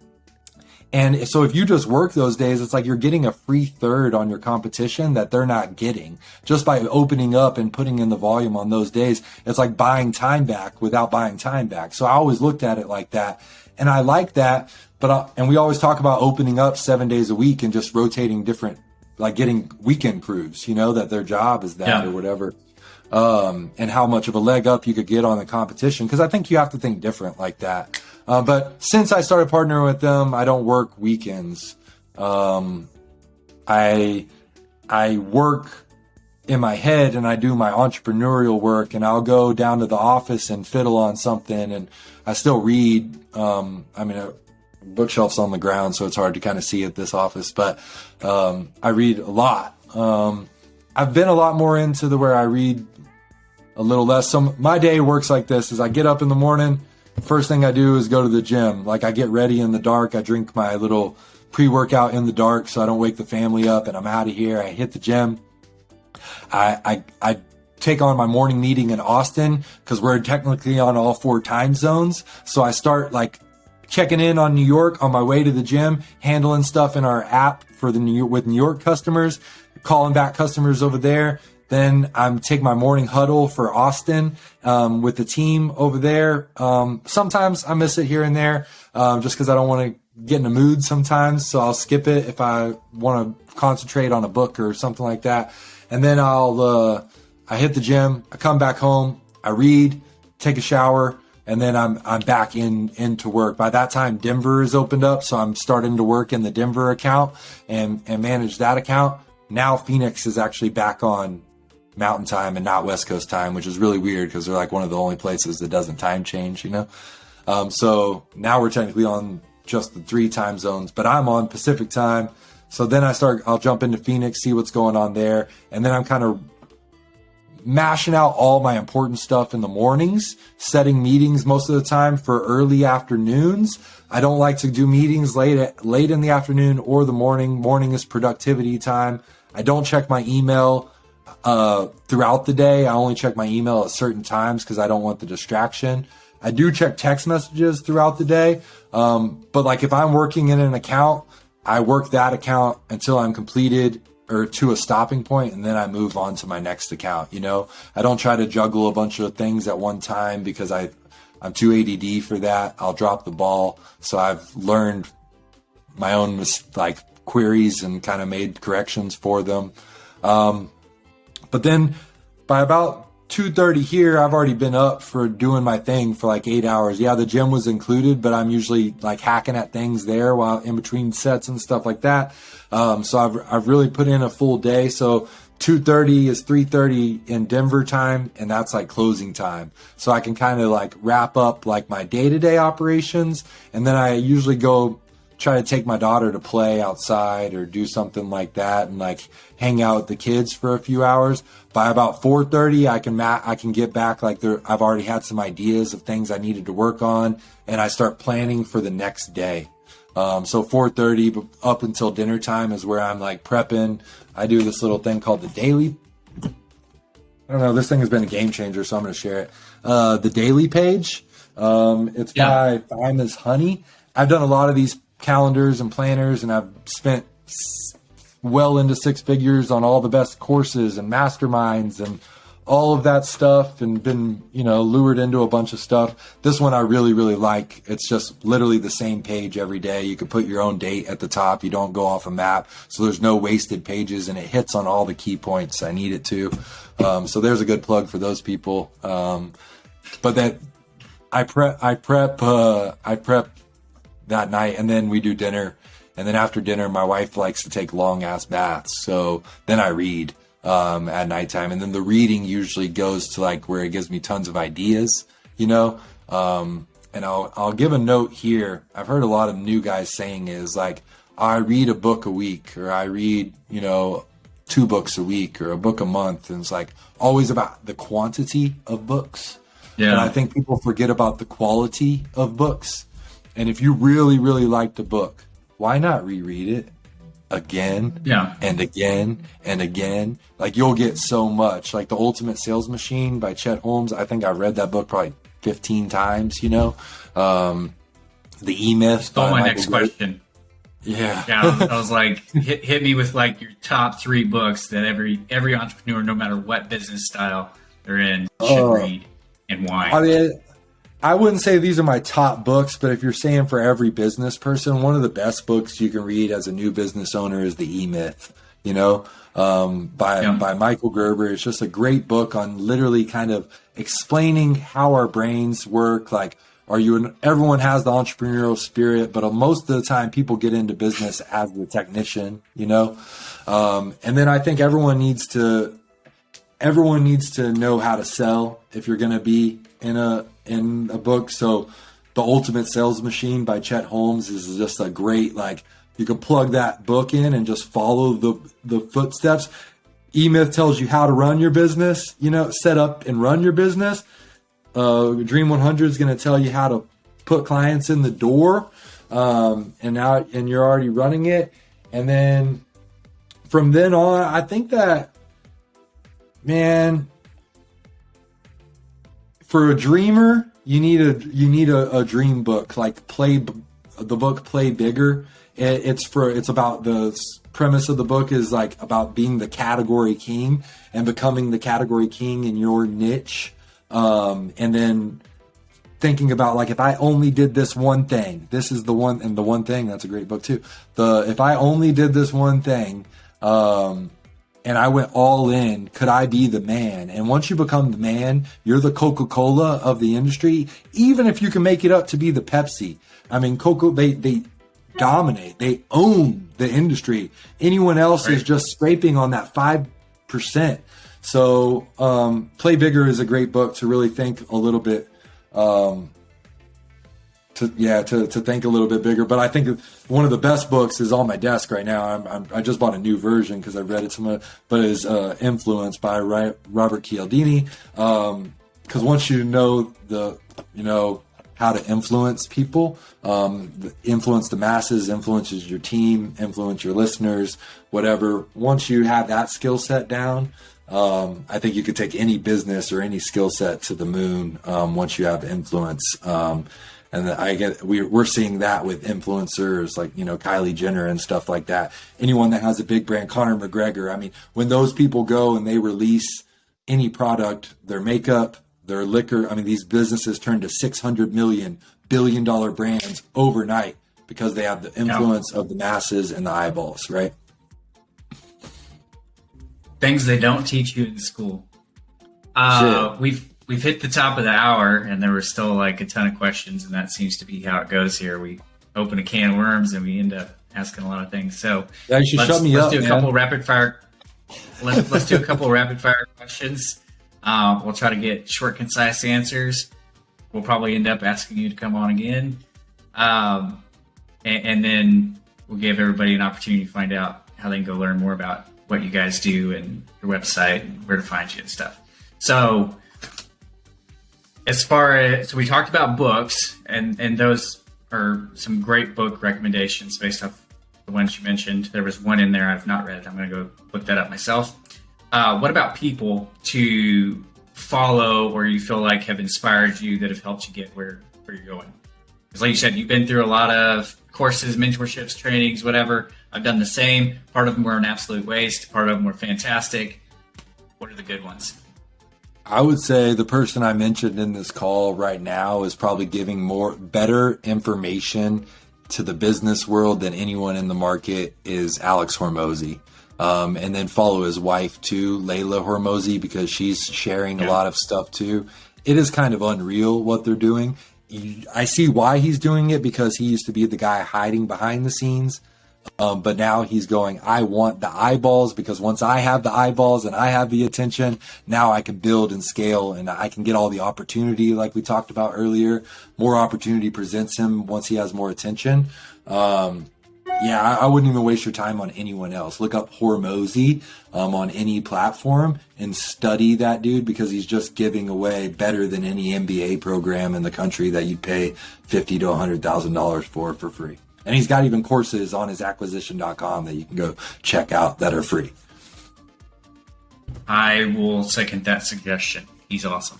And so if you just work those days, it's like you're getting a free third on your competition that they're not getting just by opening up and putting in the volume on those days. It's like buying time back without buying time back. So I always looked at it like that. And I like that. And we always talk about opening up 7 days a week and just rotating different, like getting weekend crews, you know, that their job is that or whatever. And how much of a leg up you could get on the competition. Cause I think you have to think different like that. But since I started partnering with them, I don't work weekends. I work in my head and I do my entrepreneurial work, and I'll go down to the office and fiddle on something, and I still read. A bookshelf's on the ground, so it's hard to kind of see at this office, but I read a lot. I've been a lot more into where I read a little less. So my day works like this: is I get up in the morning, first thing I do is go to the gym. Like, I get ready in the dark. I drink my little pre-workout in the dark so I don't wake the family up, and I'm out of here. I hit the gym. I take on my morning meeting in Austin because we're technically on all 4 time zones. So I start like checking in on New York on my way to the gym, handling stuff in our app for with New York customers, calling back customers over there. Then I'm take my morning huddle for Austin with the team over there. Sometimes I miss it here and there just because I don't want to get in the mood sometimes. So I'll skip it if I want to concentrate on a book or something like that. And then I hit the gym. I come back home. I read, take a shower, and then I'm back into work. By that time, Denver is opened up, so I'm starting to work in the Denver account and manage that account. Now Phoenix is actually back on Mountain Time and not West Coast time, which is really weird because they're like one of the only places that doesn't time change, you know? So now we're technically on just the 3 time zones, but I'm on Pacific time. So then I'll jump into Phoenix, see what's going on there. And then I'm kind of mashing out all my important stuff in the mornings, setting meetings most of the time for early afternoons. I don't like to do meetings late in the afternoon or the morning. Morning is productivity time. I don't check my email throughout the day. I only check my email at certain times because I don't want the distraction. I do check text messages throughout the day. But like if I'm working in an account, I work that account until I'm completed or to a stopping point, and then I move on to my next account. You know, I don't try to juggle a bunch of things at one time because I'm too ADD for that. I'll drop the ball. So I've learned my own queries and kind of made corrections for them. But then by about 2:30 here, I've already been up for doing my thing for like 8 hours. Yeah, the gym was included, but I'm usually like hacking at things there while in between sets and stuff like that. So I've really put in a full day. So 2:30 is 3:30 in Denver time, and that's like closing time. So I can kind of like wrap up like my day-to-day operations, and then I usually go try to take my daughter to play outside or do something like that and like hang out with the kids for a few hours. By about 4:30, I can get back I've already had some ideas of things I needed to work on, and I start planning for the next day. So 4:30 up until dinner time is where I'm like prepping. I do this little thing called the daily. I don't know. This thing has been a game changer, so I'm going to share it. The daily page. It's by Time is Honey. I've done a lot of these calendars and planners, and I've spent well into 6 figures on all the best courses and masterminds and all of that stuff, and been, lured into a bunch of stuff. This one I really, really like. It's just literally the same page every day. You can put your own date at the top. You don't go off a map. So there's no wasted pages, and it hits on all the key points I need it to. So there's a good plug for those people. But that I prep that night, and then we do dinner. And then after dinner, my wife likes to take long ass baths. So then I read at nighttime. And then the reading usually goes to like where it gives me tons of ideas, And I'll give a note here. I've heard a lot of new guys saying is like, I read a book a week, or I read, 2 books a week, or a book a month. And it's like always about the quantity of books. Yeah. And I think people forget about the quality of books. And if you really, really liked a book, why not reread it again and again and again? Like, you'll get so much. Like The Ultimate Sales Machine by Chet Holmes. I think I've read that book probably 15 times, The E-Myth. Stole my next question. Yeah. I was like, hit me with like your top 3 books that every entrepreneur, no matter what business style they're in, should read, and why. I mean, I wouldn't say these are my top books, but if you're saying for every business person, one of the best books you can read as a new business owner is The E-Myth, by Michael Gerber. It's just a great book on literally kind of explaining how our brains work. Like, everyone has the entrepreneurial spirit, but most of the time people get into business as the technician, and then I think everyone needs to know how to sell if you're going to be in a book. So The Ultimate Sales Machine by Chet Holmes is just a great You can plug that book in and just follow the footsteps. E-Myth tells you how to run your business, set up and run your business. Dream 100 is going to tell you how to put clients in the door. And you're already running it. And then from then on, I think that, man, for a dreamer, you need a dream book, like the book Play Bigger. It's about the premise of the book is like about being the category king and becoming the category king in your niche. And then thinking about, like, if I only did this one thing, this is the one, and the one thing, that's a great book too. If I only did this one thing, and I went all in, could I be the man? And once you become the man, you're the Coca-Cola of the industry. Even if you can make it up to be the Pepsi. I mean, they dominate. They own the industry. Anyone else is just scraping on that 5%. So, Play Bigger is a great book to really think a little bit, to think a little bit bigger. But I think one of the best books is on my desk right now. I just bought a new version because I read it so much, but is Influence by Robert Cialdini. Because once you know how to influence people, influence the masses, influences your team, influence your listeners, whatever. Once you have that skill set down, I think you could take any business or any skill set to the moon once you have influence. And we're seeing that with influencers like, Kylie Jenner and stuff like that. Anyone that has a big brand, Conor McGregor. I mean, when those people go and they release any product, their makeup, their liquor, I mean, these businesses turn to $600 million, billion-dollar brands overnight because they have the influence of the masses and the eyeballs, right? Things they don't teach you in school. We've hit the top of the hour, and there were still like a ton of questions, and that seems to be how it goes here. We open a can of worms, and we end up asking a lot of things. So you should shut me up, let's do a couple rapid fire. Let's do a couple rapid fire questions. We'll try to get short, concise answers. We'll probably end up asking you to come on again, and then we'll give everybody an opportunity to find out how they can go learn more about what you guys do and your website and where to find you and stuff. So, so we talked about books, and those are some great book recommendations based off the ones you mentioned. There was one in there I've not read. I'm going to go look that up myself. What about people to follow or you feel like have inspired you that have helped you get where you're going? Because like you said, you've been through a lot of courses, mentorships, trainings, whatever. I've done the same. Part of them were an absolute waste. Part of them were fantastic. What are the good ones? I would say the person I mentioned in this call right now is probably giving better information to the business world than anyone in the market is Alex Hormozy. And then follow his wife too, Layla Hormozy, because she's sharing a lot of stuff too. It is kind of unreal what they're doing. I see why he's doing it, because he used to be the guy hiding behind the scenes. But now he's going, I want the eyeballs, because once I have the eyeballs and I have the attention, now I can build and scale and I can get all the opportunity like we talked about earlier. More opportunity presents him once he has more attention. I wouldn't even waste your time on anyone else. Look up Hormozy on any platform and study that dude, because he's just giving away better than any MBA program in the country that you'd pay $50,000 to $100,000 for free. And he's got even courses on his acquisition.com that you can go check out that are free. I will second that suggestion. He's awesome.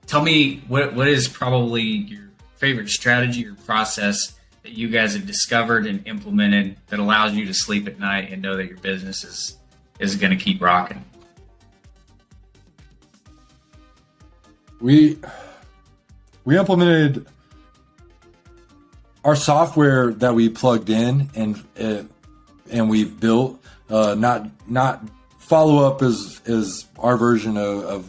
Tell me what is probably your favorite strategy or process that you guys have discovered and implemented that allows you to sleep at night and know that your business is going to keep rocking? We implemented our software that we plugged in and we've built. Not follow up is our version of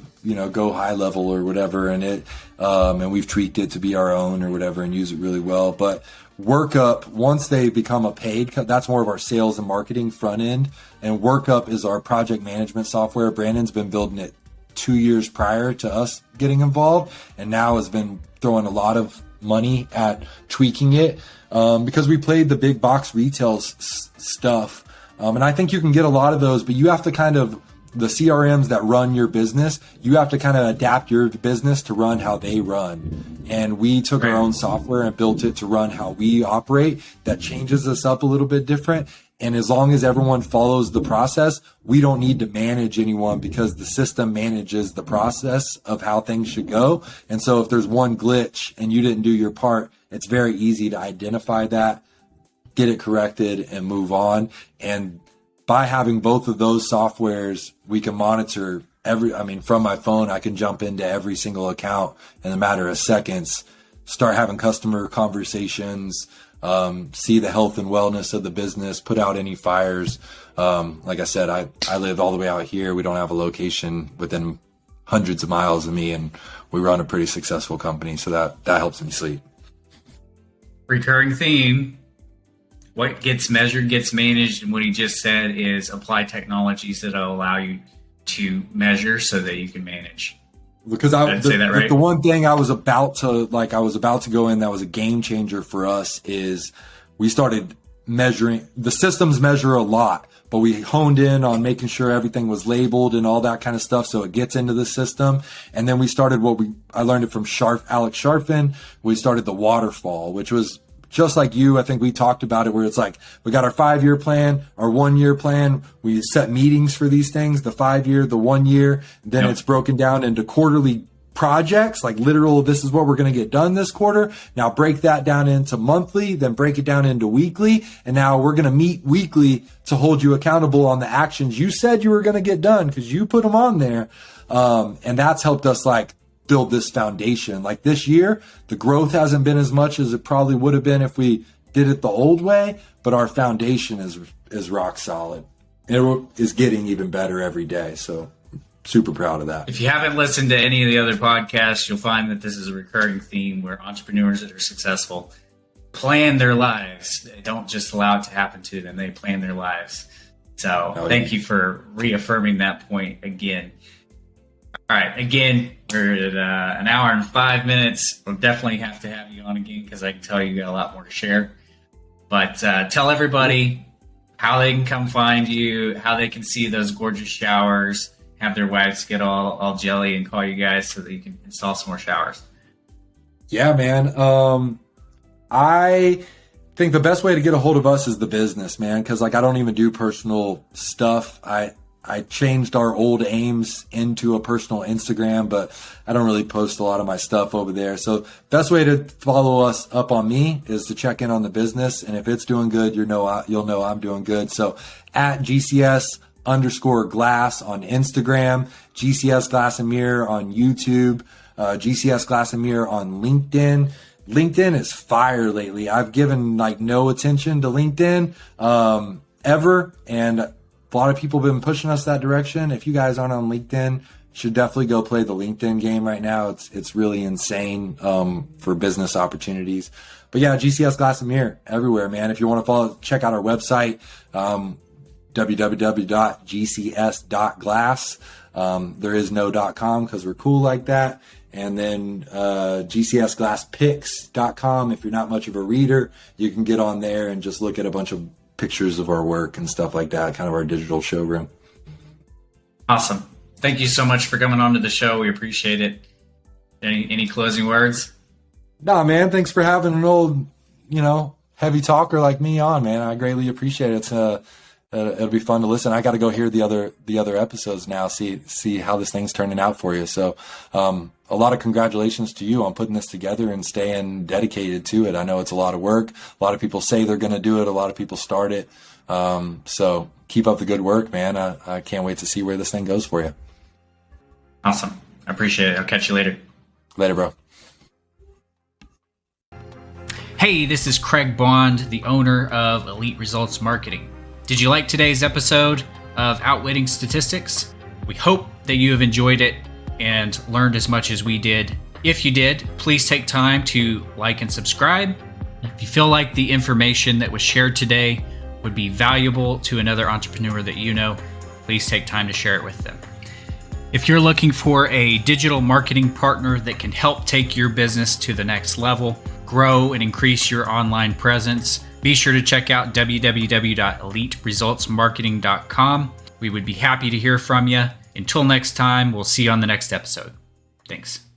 go high level or whatever, and we've tweaked it to be our own or whatever and use it really well. But Workup, once they become a paid, that's more of our sales and marketing front end, and Workup is our project management software. Brandon's been building it 2 years prior to us getting involved, and now has been throwing a lot of money at tweaking it, because we played the big box retail stuff. And I think you can get a lot of those, but you have to kind of, the CRMs that run your business, you have to kind of adapt your business to run how they run. And we took our own software and built it to run how we operate. That changes us up a little bit different. And as long as everyone follows the process, we don't need to manage anyone, because the system manages the process of how things should go. And so if there's one glitch and you didn't do your part, it's very easy to identify that, get it corrected, and move on. And by having both of those softwares, we can monitor from my phone, I can jump into every single account in a matter of seconds, start having customer conversations, see the health and wellness of the business, put out any fires. Like I said, I live all the way out here. We don't have a location within hundreds of miles of me, and we run a pretty successful company. So that helps me sleep. Recurring theme. What gets measured gets managed, and what he just said is apply technologies that will allow you to measure so that you can manage. Because say that right? The one thing I was about to go in that was a game changer for us is we started measuring. The systems measure a lot, but we honed in on making sure everything was labeled and all that kind of stuff, so it gets into the system. And then we started I learned it from Alex Sharfin. We started the waterfall, which was just like you. I think we talked about it, where it's like, we got our 5-year plan, our 1-year plan. We set meetings for these things, the 5-year, the 1 year. Then It's broken down into quarterly projects, like literal, this is what we're going to get done this quarter. Now break that down into monthly, then break it down into weekly. And now we're going to meet weekly to hold you accountable on the actions you said you were going to get done, because you put them on there. And that's helped us build this foundation. Like this year, the growth hasn't been as much as it probably would have been if we did it the old way, but our foundation is rock solid. It is getting even better every day. So super proud of that. If you haven't listened to any of the other podcasts, you'll find that this is a recurring theme where entrepreneurs that are successful plan their lives. They don't just allow it to happen to them. They plan their lives. So thank you for reaffirming that point again. All right. Again, we're at an hour and 5 minutes. We'll definitely have to have you on again, because I can tell you got a lot more to share. But tell everybody how they can come find you, how they can see those gorgeous showers, have their wives get all jelly and call you guys so that you can install some more showers. Yeah, man. I think the best way to get a hold of us is the business, man, because I don't even do personal stuff. I changed our old aims into a personal Instagram, but I don't really post a lot of my stuff over there. So best way to follow us up on me is to check in on the business. And if it's doing good, you'll know I'm doing good. So at GCS_glass on Instagram, GCS Glass and Mirror on YouTube, GCS Glass and Mirror on LinkedIn. LinkedIn is fire lately. I've given no attention to LinkedIn ever, and a lot of people have been pushing us that direction. If you guys aren't on LinkedIn, you should definitely go play the LinkedIn game right now. It's really insane for business opportunities. But yeah, GCS Glass and Mirror everywhere, man. If you want to follow, check out our website, www.gcs.glass. There is no .com because we're cool like that. And then gcsglasspicks.com. If you're not much of a reader, you can get on there and just look at a bunch of pictures of our work and stuff like that, kind of our digital showroom. Awesome. Thank you so much for coming on to the show. We appreciate it. Any closing words? Nah, man. Thanks for having an old, heavy talker like me on, man. I greatly appreciate it. It'll be fun to listen. I got to go hear the other episodes now, see how this thing's turning out for you. So, a lot of congratulations to you on putting this together and staying dedicated to it. I know it's a lot of work. A lot of people say they're going to do it. A lot of people start it. So keep up the good work, man. I can't wait to see where this thing goes for you. Awesome. I appreciate it. I'll catch you later. Later, bro. Hey, this is Craig Bond, the owner of Elite Results Marketing. Did you like today's episode of Outwitting Statistics? We hope that you have enjoyed it and learned as much as we did. If you did, please take time to like and subscribe. If you feel like the information that was shared today would be valuable to another entrepreneur that you know, please take time to share it with them. If you're looking for a digital marketing partner that can help take your business to the next level, grow and increase your online presence, be sure to check out www.eliteresultsmarketing.com. We would be happy to hear from you. Until next time, we'll see you on the next episode. Thanks.